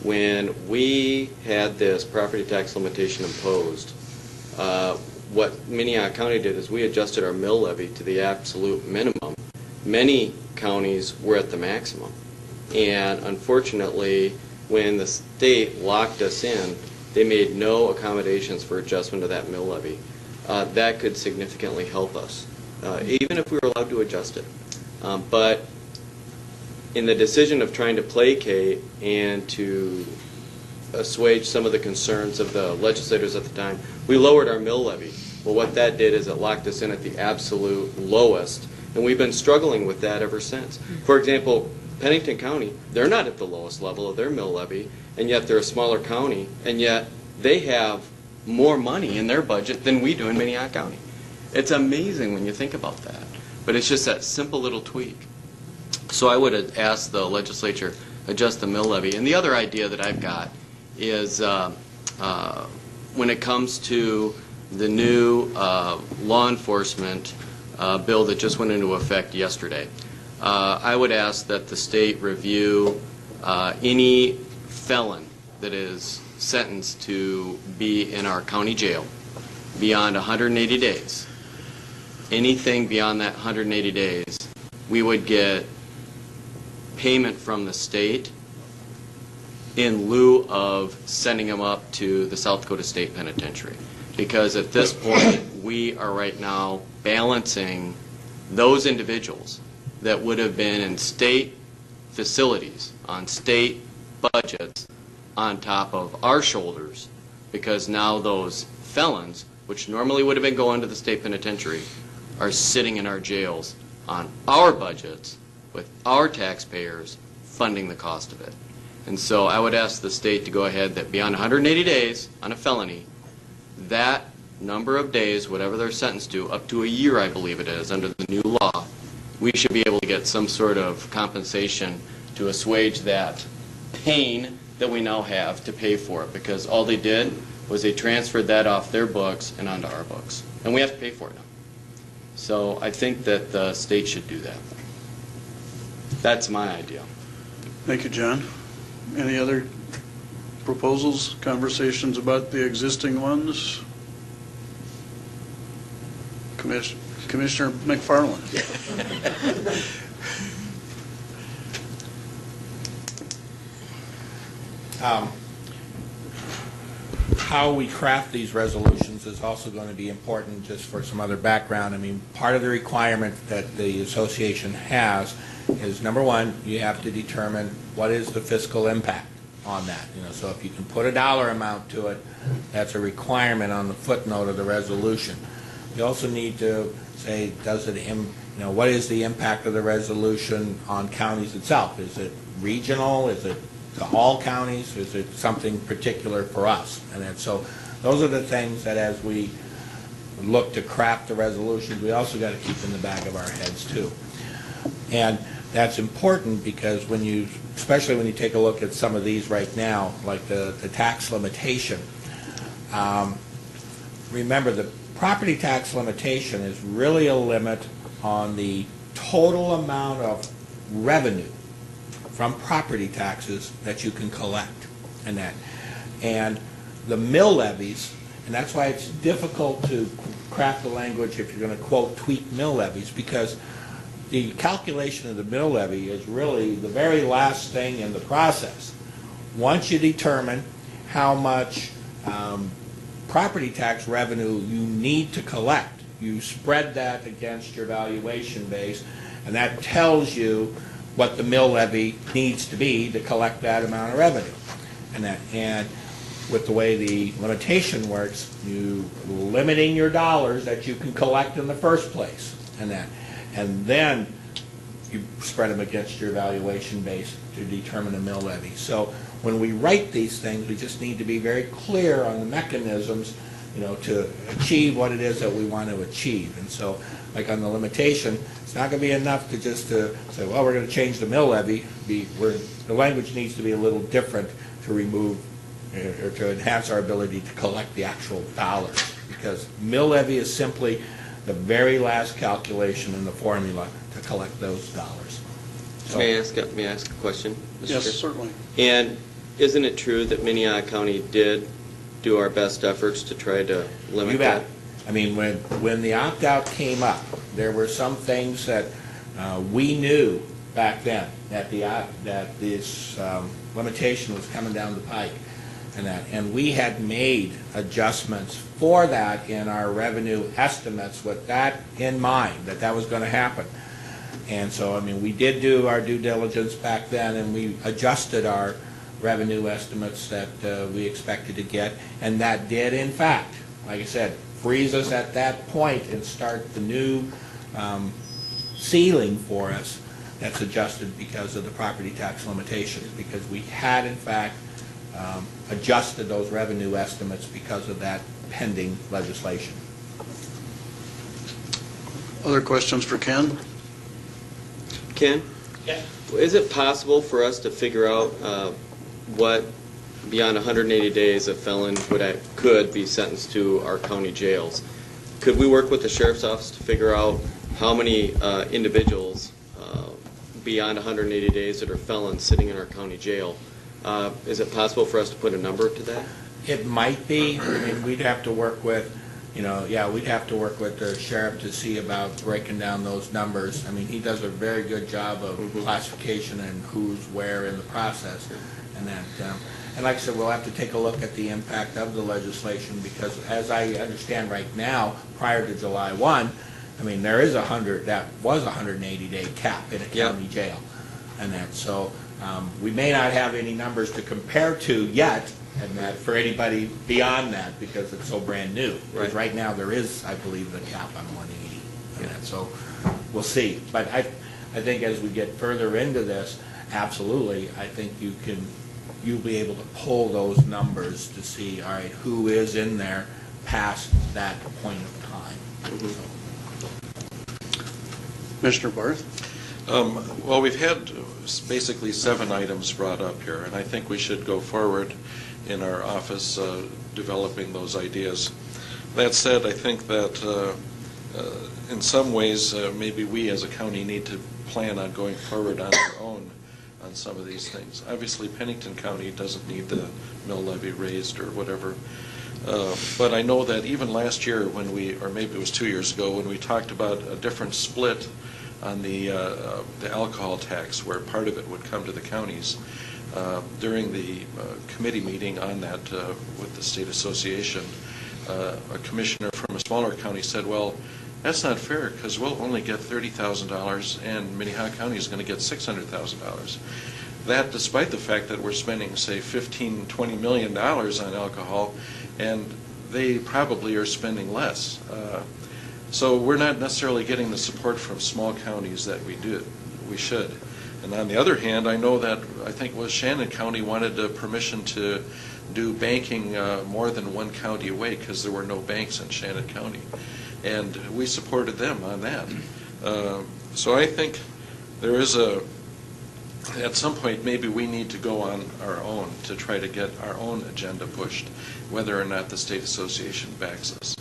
When we had this property tax limitation imposed, what Minnehaha County did is we adjusted our mill levy to the absolute minimum. Many counties were at the maximum. And unfortunately, when the state locked us in, they made no accommodations for adjustment of that mill levy. That could significantly help us, even if we were allowed to adjust it. But in the decision of trying to placate and to assuage some of the concerns of the legislators at the time, we lowered our mill levy. Well, what that did is it locked us in at the absolute lowest, and we've been struggling with that ever since. For example, Pennington County, they're not at the lowest level of their mill levy, and yet they're a smaller county, and yet they have more money in their budget than we do in Minnehaha County. It's amazing when you think about that, but it's just that simple little tweak. So I would have asked the legislature adjust the mill levy. And the other idea that I've got is when it comes to the new law enforcement bill that just went into effect yesterday, I would ask that the state review any felon that is sentenced to be in our county jail beyond 180 days. Anything beyond that 180 days, we would get payment from the state in lieu of sending them up to the South Dakota State Penitentiary. Because at this point, we are right now balancing those individuals that would have been in state facilities, on state budgets, on top of our shoulders, because now those felons, which normally would have been going to the state penitentiary, are sitting in our jails on our budgets with our taxpayers funding the cost of it. And so I would ask the state to go ahead that beyond 180 days on a felony, that number of days, whatever they're sentenced to, up to a year I believe it is under the new law, we should be able to get some sort of compensation to assuage that pain that we now have to pay for it, because all they did was they transferred that off their books and onto our books. And we have to pay for it now. So I think that the state should do that. That's my idea. Thank you, John. Any other proposals, conversations about the existing ones? Commissioner McFarland. How we craft these resolutions is also going to be important, just for some other background. I mean, part of the requirement that the association has is, number one, you have to determine what is the fiscal impact on that. So if you can put a dollar amount to it, that's a requirement on the footnote of the resolution. You also need to say, what is the impact of the resolution on counties itself? Is it regional? Is it to all counties? Is it something particular for us? And then, so those are the things that as we look to craft the resolutions, we also got to keep in the back of our heads too. And that's important because when you, especially when you take a look at some of these right now, like the tax limitation, remember the property tax limitation is really a limit on the total amount of revenue from property taxes that you can collect and that. And the mill levies, and that's why it's difficult to craft the language if you're going to quote tweak mill levies, because the calculation of the mill levy is really the very last thing in the process. Once you determine how much property tax revenue you need to collect, you spread that against your valuation base, and that tells you what the mill levy needs to be to collect that amount of revenue. And with the way the limitation works, you limiting your dollars that you can collect in the first place, and then you spread them against your valuation base to determine a mill levy. So when we write these things, we just need to be very clear on the mechanisms, to achieve what it is that we want to achieve. And so, like on the limitation, it's not going to be enough to just say, well, we're going to change the mill levy. The language needs to be a little different to remove or to enhance our ability to collect the actual dollars, because mill levy is simply the very last calculation in the formula to collect those dollars. So, May I ask a question, Mr. Yes, Chair? certainly. And isn't it true that Minnehaha County did do our best efforts to try to limit you bet. that? I mean, when the opt-out came up, there were some things that we knew back then that this limitation was coming down the pike, and we had made adjustments for that in our revenue estimates with that in mind, that was going to happen. And so, I mean, we did do our due diligence back then, and we adjusted our revenue estimates that we expected to get, and that did, in fact, like I said, freeze us at that point and start the new ceiling for us that's adjusted because of the property tax limitations, because we had, in fact, adjusted those revenue estimates because of that pending legislation. Other questions for Ken? Ken? Yeah. Is it possible for us to figure out what, beyond 180 days, a felon could be sentenced to our county jails? Could we work with the sheriff's office to figure out how many individuals beyond 180 days that are felons sitting in our county jail? Is it possible for us to put a number to that? It might be. I mean, we'd have to work with, we'd have to work with the sheriff to see about breaking down those numbers. I mean, he does a very good job of classification and who's where in the process. And like I said, we'll have to take a look at the impact of the legislation, because as I understand right now, prior to July 1, I mean, there is that was a 180-day cap in a county jail. So we may not have any numbers to compare to yet, and that for anybody beyond that, because it's so brand new. Because right now there is, I believe, the cap on 180. So we'll see. But I think as we get further into this, absolutely, I think you'll be able to pull those numbers to see, all right, who is in there past that point of time. Commissioner Barth? Well, we've had basically 7 items brought up here, and I think we should go forward in our office developing those ideas. That said, I think that in some ways maybe we as a county need to plan on going forward on our own on some of these things. Obviously, Pennington County doesn't need the mill levy raised or whatever. But I know that even last year when or maybe it was 2 years ago, when we talked about a different split on the alcohol tax, where part of it would come to the counties, during the committee meeting on that with the state association, a commissioner from a smaller county said, well, that's not fair, because we'll only get $30,000 and Minnehaha County is going to get $600,000. That despite the fact that we're spending, say, $15, $20 million on alcohol, and they probably are spending less. So we're not necessarily getting the support from small counties that we should. And on the other hand, I know that, I think it was Shannon County wanted permission to do banking more than one county away because there were no banks in Shannon County. And we supported them on that. So I think there is at some point, maybe we need to go on our own to try to get our own agenda pushed, whether or not the state association backs us.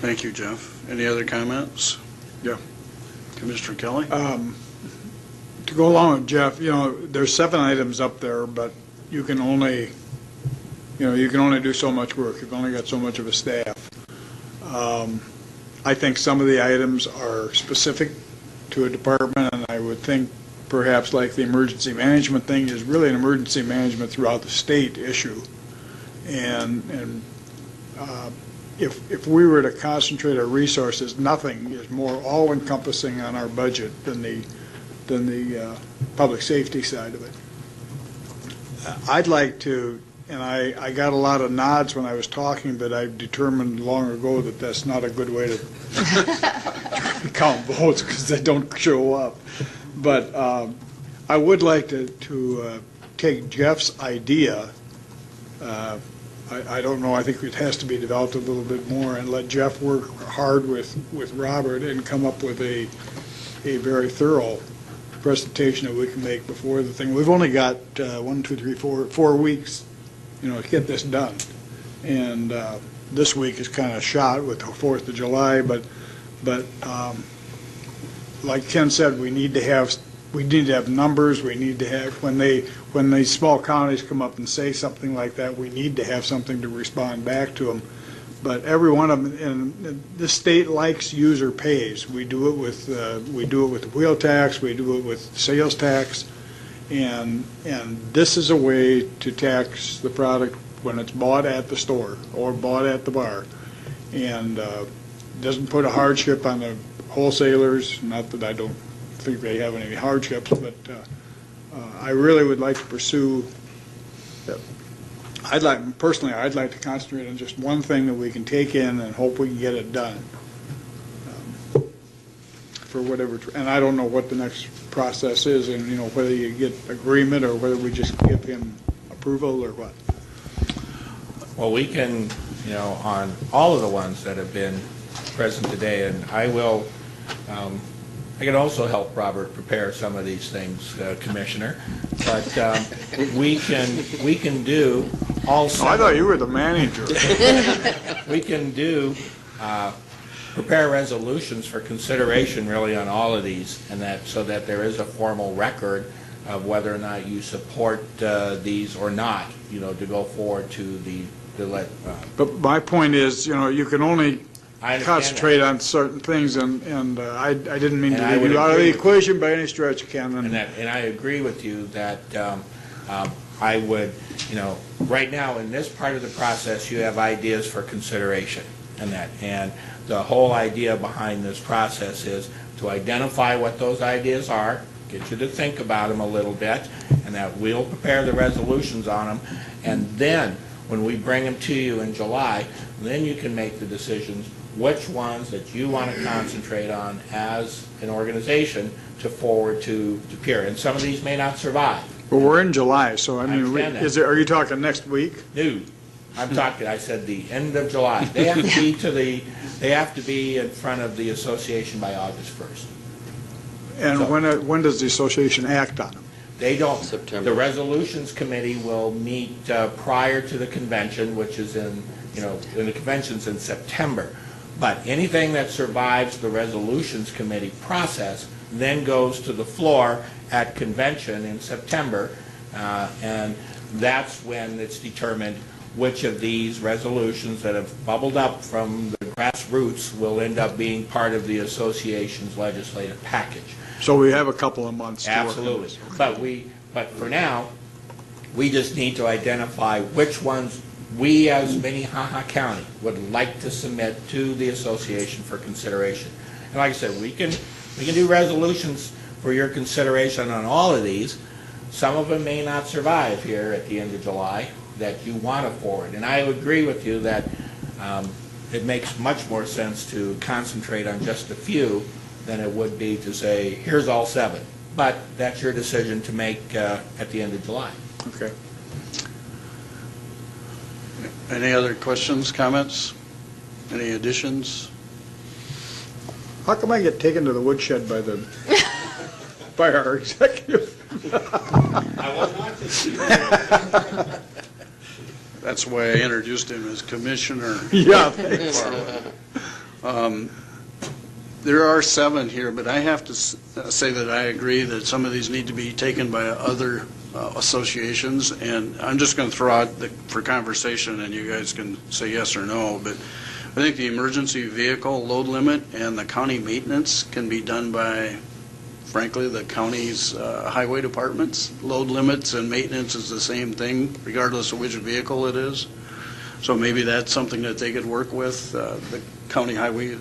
Thank you, Jeff. Any other comments? Yeah. Commissioner Kelly? To go along with Jeff, there's 7 items up there, but you can only do so much work. You've only got so much of a staff. I think some of the items are specific to a department, and I would think perhaps like the emergency management thing is really an emergency management throughout the state issue. And if we were to concentrate our resources, nothing is more all-encompassing on our budget than the public safety side of it. I'd like to, and I got a lot of nods when I was talking, but I determined long ago that that's not a good way to count votes because they don't show up. But I would like to take Jeff's idea. I don't know, I think it has to be developed a little bit more and let Jeff work hard with Robert and come up with a very thorough presentation that we can make before the thing. We've only got 4 weeks, to get this done. And this week is kind of shot with the 4th of July, but like Ken said, we need to have numbers. We need to have, when these small counties come up and say something like that, we need to have something to respond back to them. But every one of them, and the state likes user pays. We do it with the wheel tax. We do it with sales tax, and this is a way to tax the product when it's bought at the store or bought at the bar, and doesn't put a hardship on the wholesalers. Not that I don't think they have any hardships, but I really would like to pursue. I'd like to concentrate on just one thing that we can take in and hope we can get it done. For whatever, and I don't know what the next process is, and whether you get agreement or whether we just give him approval or what. Well, we can, on all of the ones that have been present today, and I will. I can also help Robert prepare some of these things, Commissioner. But we can do all 7. I thought you were the manager. We can do prepare resolutions for consideration really on all of these, and that so that there is a formal record of whether or not you support these or not. To go forward to the But my point is, you can only concentrate on certain things, and I didn't mean to leave you out of the equation by any stretch, Ken. And I agree with you that I would, right now in this part of the process, you have ideas for consideration, and the whole idea behind this process is to identify what those ideas are, get you to think about them a little bit, and that we'll prepare the resolutions on them, and then when we bring them to you in July, then you can make the decisions which ones that you want to concentrate on as an organization to forward to peer. And some of these may not survive. Well, we're in July, so I mean, understand are you talking next week? No, I'm talking. I said the end of July. They have to be They have to be in front of the association by August 1st. And so, when does the association act on them? They don't. September. The resolutions committee will meet prior to the convention, which is in the convention's in September. But anything that survives the resolutions committee process then goes to the floor at convention in September, and that's when it's determined which of these resolutions that have bubbled up from the grassroots will end up being part of the association's legislative package. So we have a couple of months to Absolutely. work on this. But for now, we just need to identify which ones we as Minnehaha County would like to submit to the association for consideration. And like I said, we can do resolutions for your consideration on all of these. Some of them may not survive here at the end of July that you want to forward. And I agree with you that it makes much more sense to concentrate on just a few than it would be to say, here's all 7. But that's your decision to make at the end of July. Okay. Any other questions, comments? Any additions? How come I get taken to the woodshed by by our executive? I will not. That's why I introduced him as Commissioner. Yeah, thanks. There are 7 here, but I have to say that I agree that some of these need to be taken by other associations, and I'm just going to throw out for conversation, and you guys can say yes or no, but I think the emergency vehicle load limit and the county maintenance can be done by, frankly, the county's highway departments. Load limits and maintenance is the same thing, regardless of which vehicle it is. So maybe that's something that they could work with, the county highway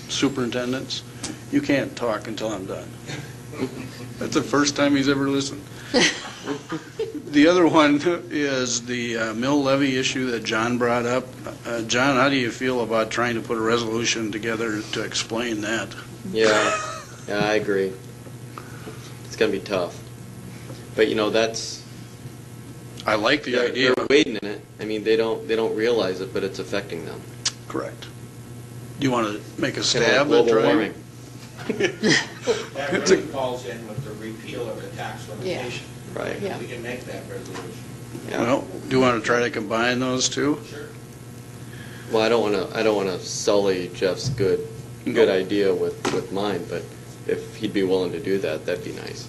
superintendents. You can't talk until I'm done. That's the first time he's ever listened. The other one is the mill levy issue that John brought up. John, how do you feel about trying to put a resolution together to explain that? Yeah, I agree. It's going to be tough. But, that's... I like the idea. They're wading in it. I mean, they don't realize it, but it's affecting them. Correct. Do you want to make a Kind of like stab at global trying? warming. That really falls in with the repeal of the tax limitation. Right. Yeah. We can make that resolution. Yeah. Well, do you want to try to combine those two? Sure. Well, I don't want to sully Jeff's good idea with mine, but if he'd be willing to do that, that'd be nice.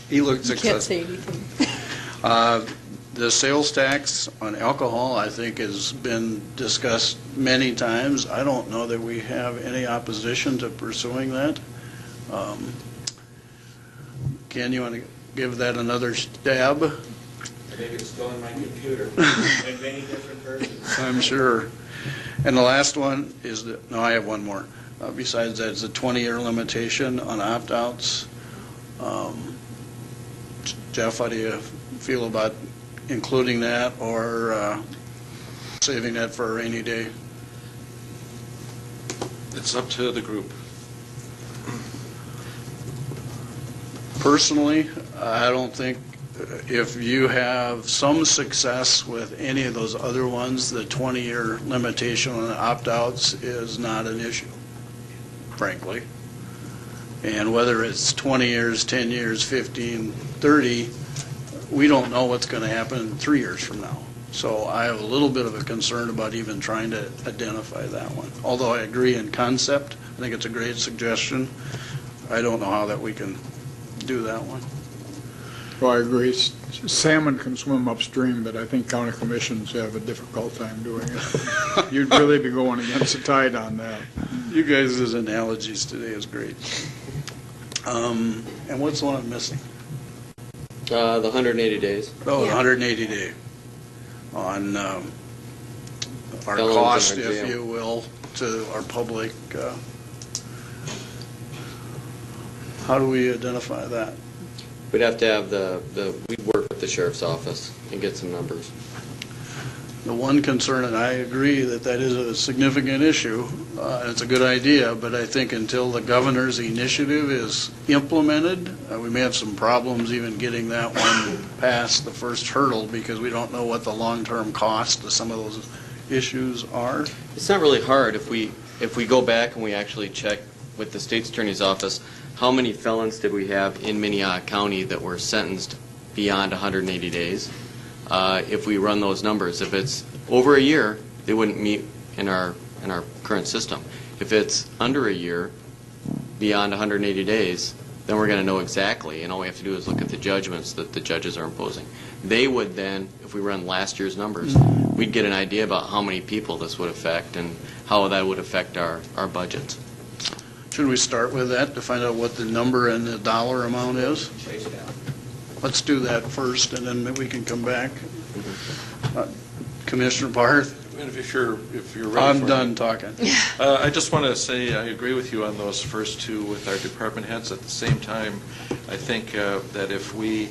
He looked Can't successful. say anything. The sales tax on alcohol, I think, has been discussed many times. I don't know that we have any opposition to pursuing that. Ken, you want to give that another stab? I think it's still in my computer in many different versions. I'm sure. And the last one is, I have one more. Besides that, it's a 20-year limitation on opt-outs. Jeff, how do you feel about including that or saving that for a rainy day? It's up to the group. Personally, I don't think if you have some success with any of those other ones, the 20-year limitation on opt-outs is not an issue, frankly. And whether it's 20 years, 10 years, 15, 30, we don't know what's going to happen 3 years from now. So I have a little bit of a concern about even trying to identify that one. Although I agree in concept, I think it's a great suggestion. I don't know how that we can do that one. Well, I agree. Salmon can swim upstream, but I think county commissions have a difficult time doing it. You'd really be going against the tide on that. You guys' analogies today is great. And what's the one I'm missing? The 180 days. Oh, the Yeah. 180 day on our Felons cost, in our if jail. you will, to our public. How do we identify that? We'd have to have we'd work with the sheriff's office and get some numbers. The one concern, and I agree that that is a significant issue, and it's a good idea, but I think until the governor's initiative is implemented, we may have some problems even getting that one past the first hurdle because we don't know what the long-term cost of some of those issues are. It's not really hard if we go back and we actually check with the state's attorney's office how many felons did we have in Minnehaha County that were sentenced beyond 180 days. If we run those numbers, if it's over a year, they wouldn't meet in our current system. If it's under a year, beyond 180 days, then we're going to know exactly, and all we have to do is look at the judgments that the judges are imposing. They would then, if we run last year's numbers, we'd get an idea about how many people this would affect and how that would affect our budgets. Should we start with that to find out what the number and the dollar amount is? Chase down. Let's do that first, and then we can come back. Commissioner Barth? And if you're ready I'm for done it. talking. I just want to say I agree with you on those first two with our department heads. At the same time, I think that if we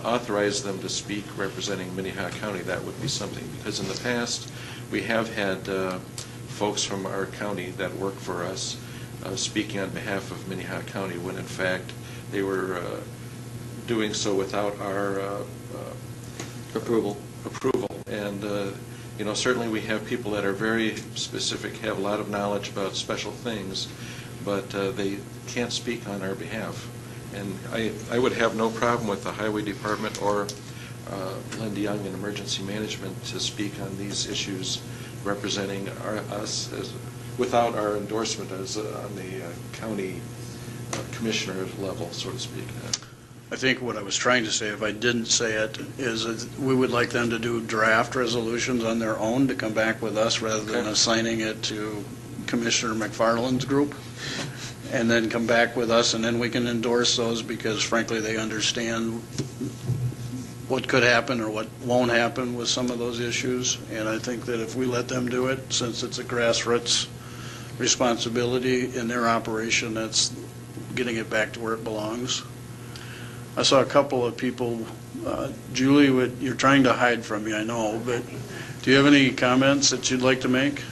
authorize them to speak representing Minnehaha County, that would be something. Because in the past, we have had folks from our county that work for us speaking on behalf of Minnehaha County when in fact they were doing so without our Approval. And, certainly we have people that are very specific, have a lot of knowledge about special things, but they can't speak on our behalf. And I would have no problem with the Highway Department or Linda Young in Emergency Management to speak on these issues, representing us without our endorsement as on the county commissioner level, so to speak. I think what I was trying to say, if I didn't say it, is that we would like them to do draft resolutions on their own to come back with us rather than assigning it to Commissioner McFarland's group, and then come back with us, and then we can endorse those because frankly they understand what could happen or what won't happen with some of those issues. And I think that if we let them do it, since it's a grassroots responsibility in their operation, that's getting it back to where it belongs. I saw a couple of people, Julie, you're trying to hide from me, I know, but do you have any comments that you'd like to make?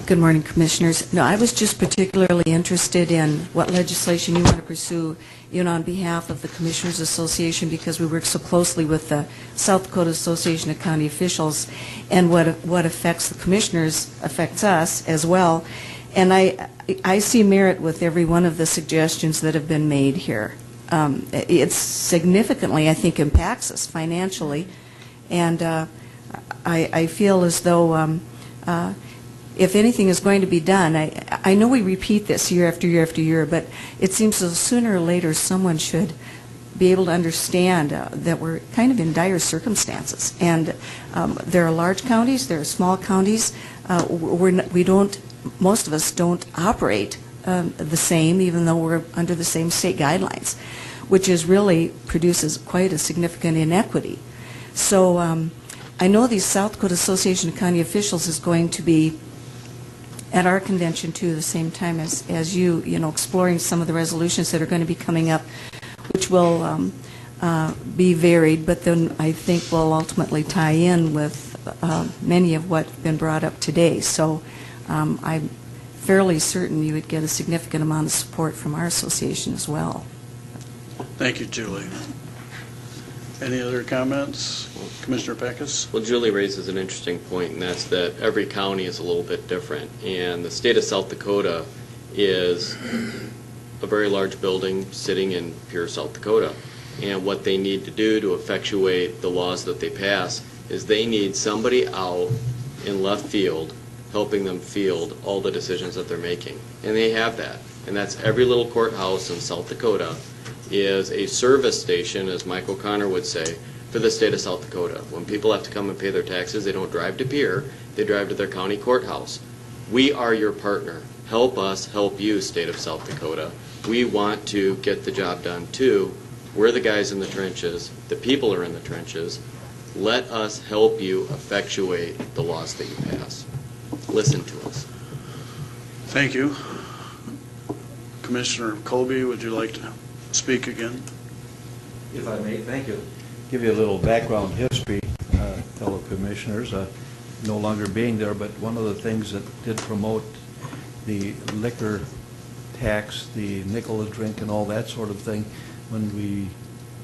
Good morning, Commissioners. No, I was just particularly interested in what legislation you want to pursue, on behalf of the Commissioners Association, because we work so closely with the South Dakota Association of County Officials, and what affects the Commissioners affects us as well. And I see merit with every one of the suggestions that have been made here. It significantly, I think, impacts us financially, and I feel as though if anything is going to be done, I know we repeat this year after year after year, but it seems as sooner or later someone should be able to understand that we're kind of in dire circumstances. And there are large counties, there are small counties. Most of us don't operate the same, even though we're under the same state guidelines, which really produces quite a significant inequity. So I know the South Dakota Association of County Officials is going to be at our convention too, the same time as you exploring some of the resolutions that are going to be coming up, which will be varied, but then I think will ultimately tie in with many of what's been brought up today. So I'm fairly certain you would get a significant amount of support from our association as well. Thank you, Julie. Any other comments? Commissioner Peckus? Well, Julie raises an interesting point, and that's that every county is a little bit different. And the state of South Dakota is a very large building sitting in pure South Dakota. And what they need to do to effectuate the laws that they pass is they need somebody out in left field helping them field all the decisions that they're making. And they have that. And that's every little courthouse in South Dakota is a service station, as Mike O'Connor would say, for the state of South Dakota. When people have to come and pay their taxes, they don't drive to Pierre, they drive to their county courthouse. We are your partner. Help us help you, state of South Dakota. We want to get the job done too. We're the guys in the trenches. The people are in the trenches. Let us help you effectuate the laws that you pass. Listen to us. Thank you. Commissioner Colby, would you like to speak again? If I may, thank you. Give you a little background history, fellow commissioners, no longer being there, but one of the things that did promote the liquor tax, the nickel a drink and all that sort of thing, when we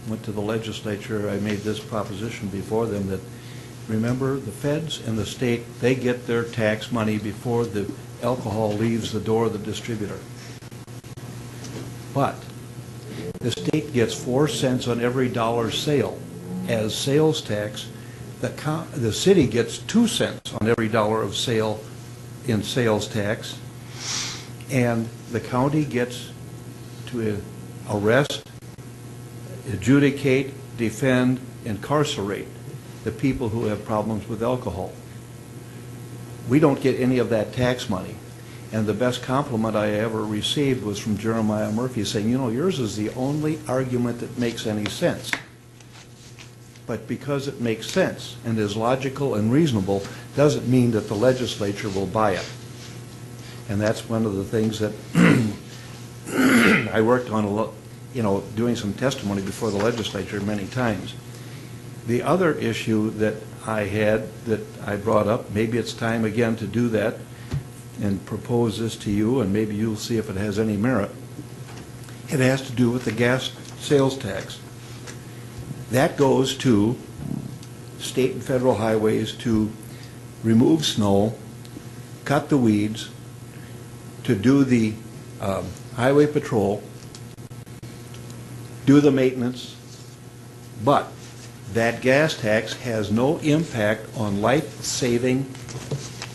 went to the legislature, I made this proposition before them that, remember, the feds and the state, they get their tax money before the alcohol leaves the door of the distributor. But the state gets 4 cents on every dollar sale as sales tax. The city gets 2 cents on every dollar of sale in sales tax, and the county gets to arrest, adjudicate, defend, incarcerate the people who have problems with alcohol. We don't get any of that tax money. And the best compliment I ever received was from Jeremiah Murphy saying, yours is the only argument that makes any sense. But because it makes sense and is logical and reasonable doesn't mean that the legislature will buy it. And that's one of the things that I worked on, doing some testimony before the legislature many times. The other issue that I had that I brought up, maybe it's time again to do that, and propose this to you, and maybe you'll see if it has any merit. It has to do with the gas sales tax. That goes to state and federal highways to remove snow, cut the weeds, to do the highway patrol, do the maintenance, but that gas tax has no impact on life-saving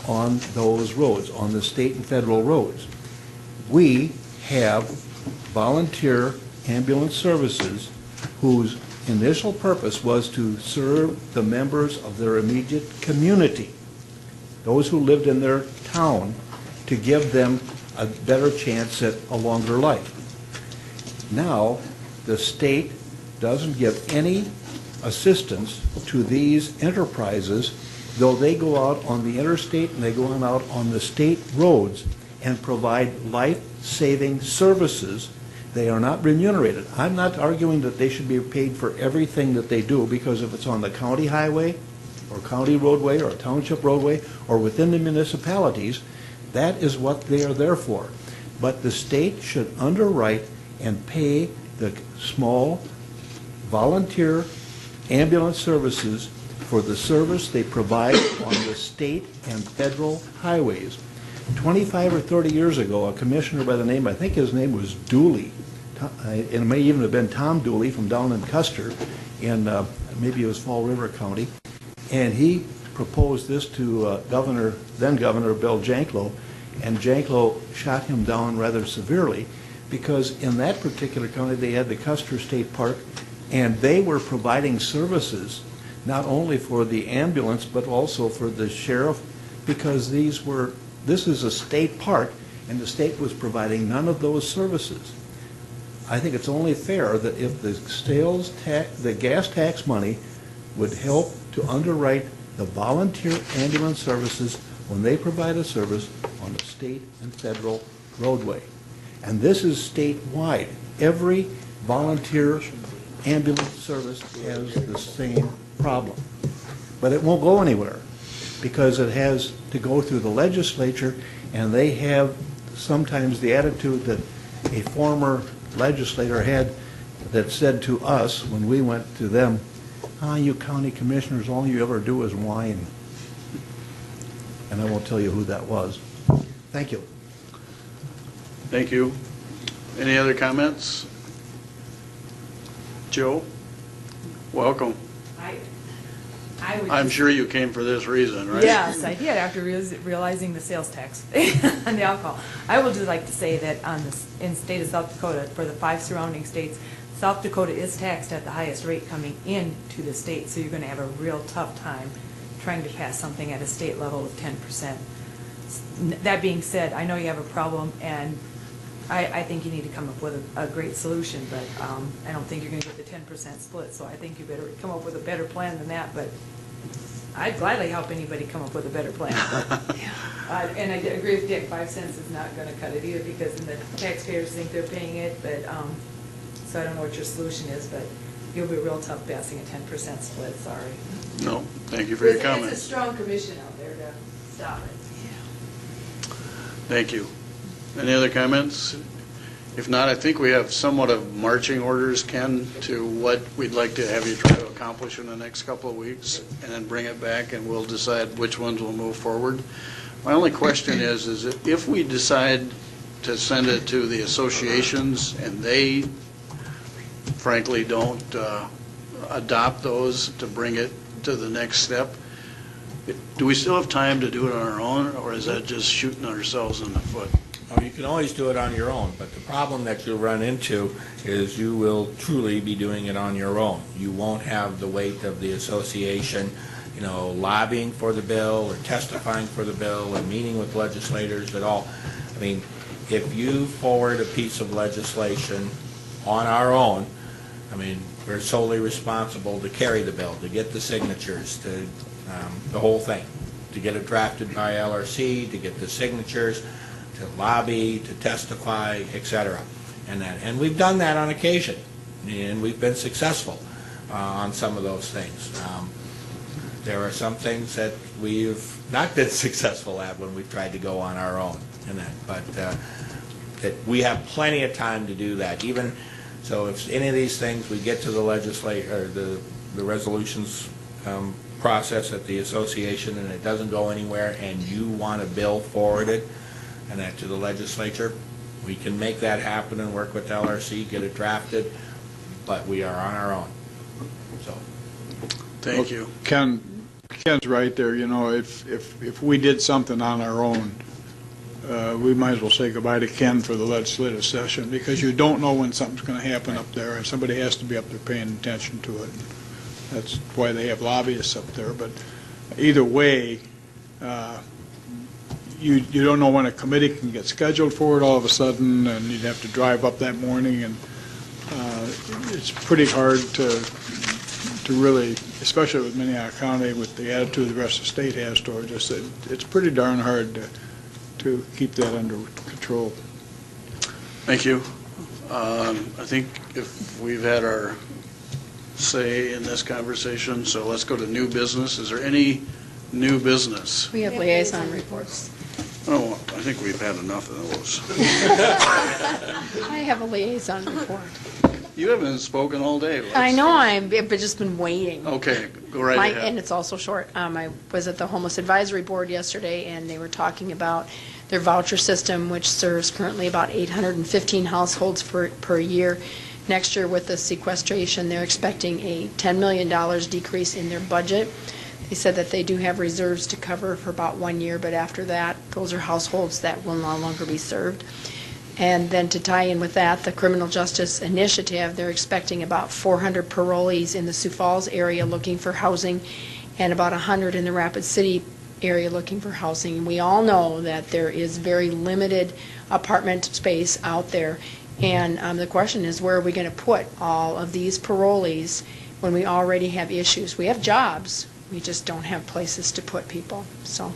on those roads, on the state and federal roads. We have volunteer ambulance services whose initial purpose was to serve the members of their immediate community, those who lived in their town, to give them a better chance at a longer life. Now, the state doesn't give any assistance to these enterprises, though they go out on the interstate and they go out on the state roads and provide life-saving services. They are not remunerated. I'm not arguing that they should be paid for everything that they do, because if it's on the county highway or county roadway or a township roadway or within the municipalities, that is what they are there for. But the state should underwrite and pay the small volunteer ambulance services for the service they provide on the state and federal highways. 25 or 30 years ago, a commissioner by the name, I think his name was Dooley, it may even have been Tom Dooley from down in Custer, in maybe it was Fall River County, and he proposed this to then Governor Bill Janklow, and Janklow shot him down rather severely, because in that particular county they had the Custer State Park, and they were providing services not only for the ambulance but also for the sheriff, because this is a state park and the state was providing none of those services. I think it's only fair that if the gas tax money would help to underwrite the volunteer ambulance services when they provide a service on a state and federal roadway. And this is statewide. Every volunteer ambulance service has the same problem. But it won't go anywhere because it has to go through the legislature, and they have sometimes the attitude that a former legislator had that said to us when we went to them, you county commissioners, all you ever do is whine. And I won't tell you who that was. Thank you. Thank you. Any other comments? Joe? Welcome. I'm sure you came for this reason, right? Yes, I did, after realizing the sales tax on the alcohol. I would just like to say that in the state of South Dakota, for the 5 surrounding states, South Dakota is taxed at the highest rate coming into the state, so you're going to have a real tough time trying to pass something at a state level of 10%. That being said, I know you have a problem, and I think you need to come up with a great solution, but I don't think you're going to get the 10% split, so I think you better come up with a better plan than that, but I'd gladly help anybody come up with a better plan. And I agree with Dick, 5 cents is not going to cut it either, because the taxpayers think they're paying it, but so I don't know what your solution is, but you'll be real tough passing a 10% split, sorry. No, thank you for your comments. It's a strong commission out there to stop it. Thank you. Any other comments? If not, I think we have somewhat of marching orders, Ken, to what we'd like to have you try to accomplish in the next couple of weeks, and then bring it back, and we'll decide which ones will move forward. My only question is if we decide to send it to the associations and they frankly don't adopt those to bring it to the next step, do we still have time to do it on our own, or is that just shooting ourselves in the foot? Oh, you can always do it on your own, but the problem that you'll run into is you will truly be doing it on your own. You won't have the weight of the association, lobbying for the bill or testifying for the bill and meeting with legislators at all. I mean, if you forward a piece of legislation on our own, I mean, we're solely responsible to carry the bill, to get the signatures, to the whole thing, to get it drafted by LRC, to get the signatures, to lobby, to testify, etc. And we've done that on occasion, and we've been successful on some of those things. There are some things that we've not been successful at when we've tried to go on our own in that. But that we have plenty of time to do that. Even so, if any of these things we get to the or the resolutions process at the association and it doesn't go anywhere, and you want a bill forwarded and that to the legislature, we can make that happen and work with LRC, get it drafted. But we are on our own. So, Thank you. Ken's right there, you know, if we did something on our own, we might as well say goodbye to Ken for the legislative session, because you don't know when something's going to happen up there, and somebody has to be up there paying attention to it. That's why they have lobbyists up there. But either way, you don't know when a committee can get scheduled for it all of a sudden, and you'd have to drive up that morning, and it's pretty hard to really, especially with Minnehaha County, with the attitude the rest of the state has towards us, it's pretty darn hard to keep that under control. Thank you. I think if we've had our say in this conversation, so let's go to new business. Is there any new business? We have liaison reports. Oh, I think we've had enough of those. I have a liaison report. You haven't spoken all day. I know, I've just been waiting. Okay, go right ahead. And it's also short. I was at the Homeless Advisory Board yesterday, and they were talking about their voucher system, which serves currently about 815 households per year. Next year, with the sequestration, they're expecting a $10 million decrease in their budget. They said that they do have reserves to cover for about 1 year, but after that, those are households that will no longer be served. And then to tie in with that, the Criminal Justice Initiative, they're expecting about 400 parolees in the Sioux Falls area looking for housing, and about 100 in the Rapid City area looking for housing. We all know that there is very limited apartment space out there, and the question is, where are we going to put all of these parolees when we already have issues? We have jobs, we just don't have places to put people. So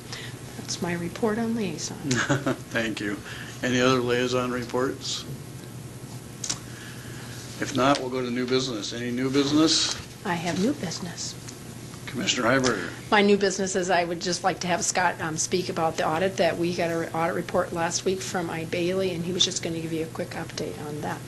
that's my report on liaison. Thank you. Any other liaison reports? If not, we'll go to new business. Any new business? I have new business. Commissioner Heiberger. My new business is I would just like to have Scott speak about the audit that we got an audit report last week from I. Bailey, and he was just going to give you a quick update on that.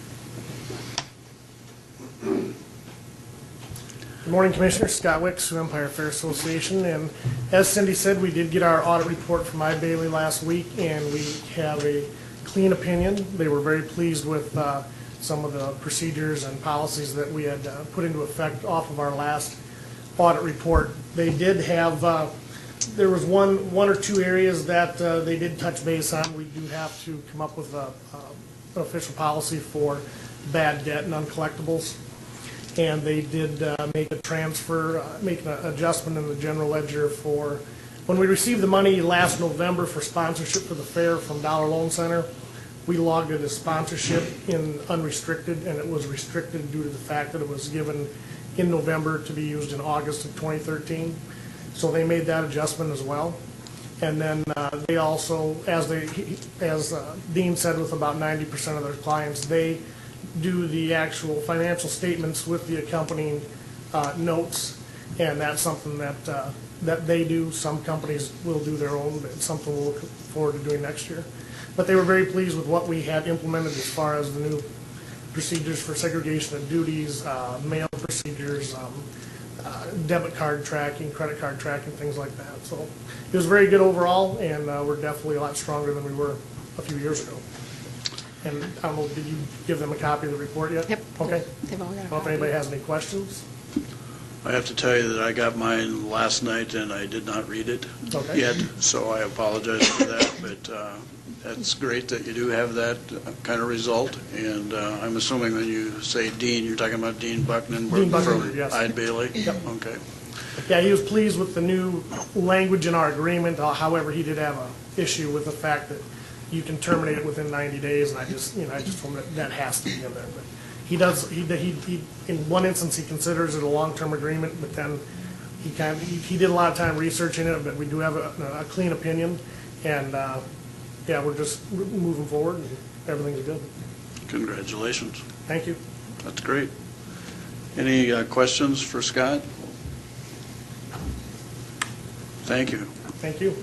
Good morning, Commissioner. Scott Wicks, Sioux Empire Fair Association. And as Cindy said, we did get our audit report from I. Bailey last week, and we have a clean opinion. They were very pleased with some of the procedures and policies that we had put into effect off of our last audit report. They did have, there was one or two areas that they did touch base on. We do have to come up with an official policy for bad debt and uncollectibles. And they did make a transfer, make an adjustment in the general ledger for, when we received the money last November for sponsorship for the fair from Dollar Loan Center, we logged it as sponsorship in unrestricted, and it was restricted due to the fact that it was given in November to be used in August of 2013. So they made that adjustment as well. And then they also, as Dean said, with about 90% of their clients, they do the actual financial statements with the accompanying notes, and that's something that they do. Some companies will do their own, but it's something we'll look forward to doing next year. But they were very pleased with what we had implemented as far as the new procedures for segregation of duties, mail procedures, debit card tracking, credit card tracking, things like that. So it was very good overall, and we're definitely a lot stronger than we were a few years ago. And I don't know, did you give them a copy of the report yet? Yep. Okay. They've all got a Well, if copy. anybody has any questions? I have to tell you that I got mine last night and I did not read it Okay. yet, so I apologize for that. But that's great that you do have that kind of result. And I'm assuming when you say Dean, you're talking about Dean Bucknan Dean Bucknan, from yes. Ide Bailey? Yep. Okay. Yeah, he was pleased with the new language in our agreement. However, he did have an issue with the fact that you can terminate it within 90 days, and I just told him that has to be in there. But he does, he in one instance, he considers it a long-term agreement, but then he did a lot of time researching it, but we do have a clean opinion, and yeah, we're just moving forward, and everything's good. Congratulations. Thank you. That's great. Any questions for Scott? Thank you. Thank you.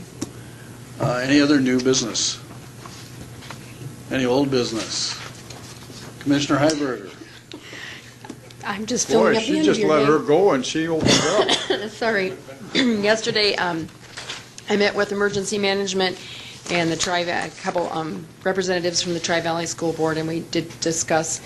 Any other new business? Any old business? Commissioner Heiberger? I'm just Boy, filling up the she end of just your let day. her go and she opened up. Sorry. Yesterday, I met with emergency management and a couple representatives from the Tri-Valley School Board, and we did discuss,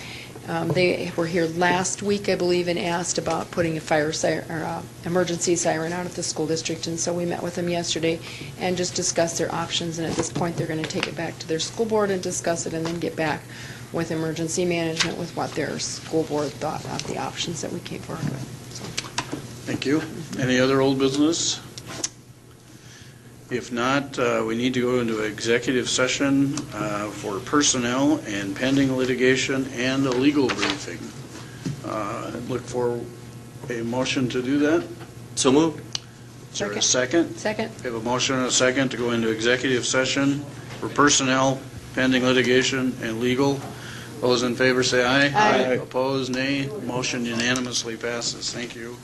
they were here last week, I believe, and asked about putting a fire siren, or emergency siren out at the school district, and so we met with them yesterday and just discussed their options, and at this point, they're going to take it back to their school board and discuss it, and then get back with emergency management with what their school board thought of the options that we came forward with. So. Thank you. Any other old business? If not, we need to go into executive session for personnel and pending litigation and a legal briefing. Look for a motion to do that. So moved. Is there a second? Second. We have a motion and a second to go into executive session for personnel, pending litigation, and legal. Those in favor say aye. Aye. Opposed, nay. Motion unanimously passes. Thank you.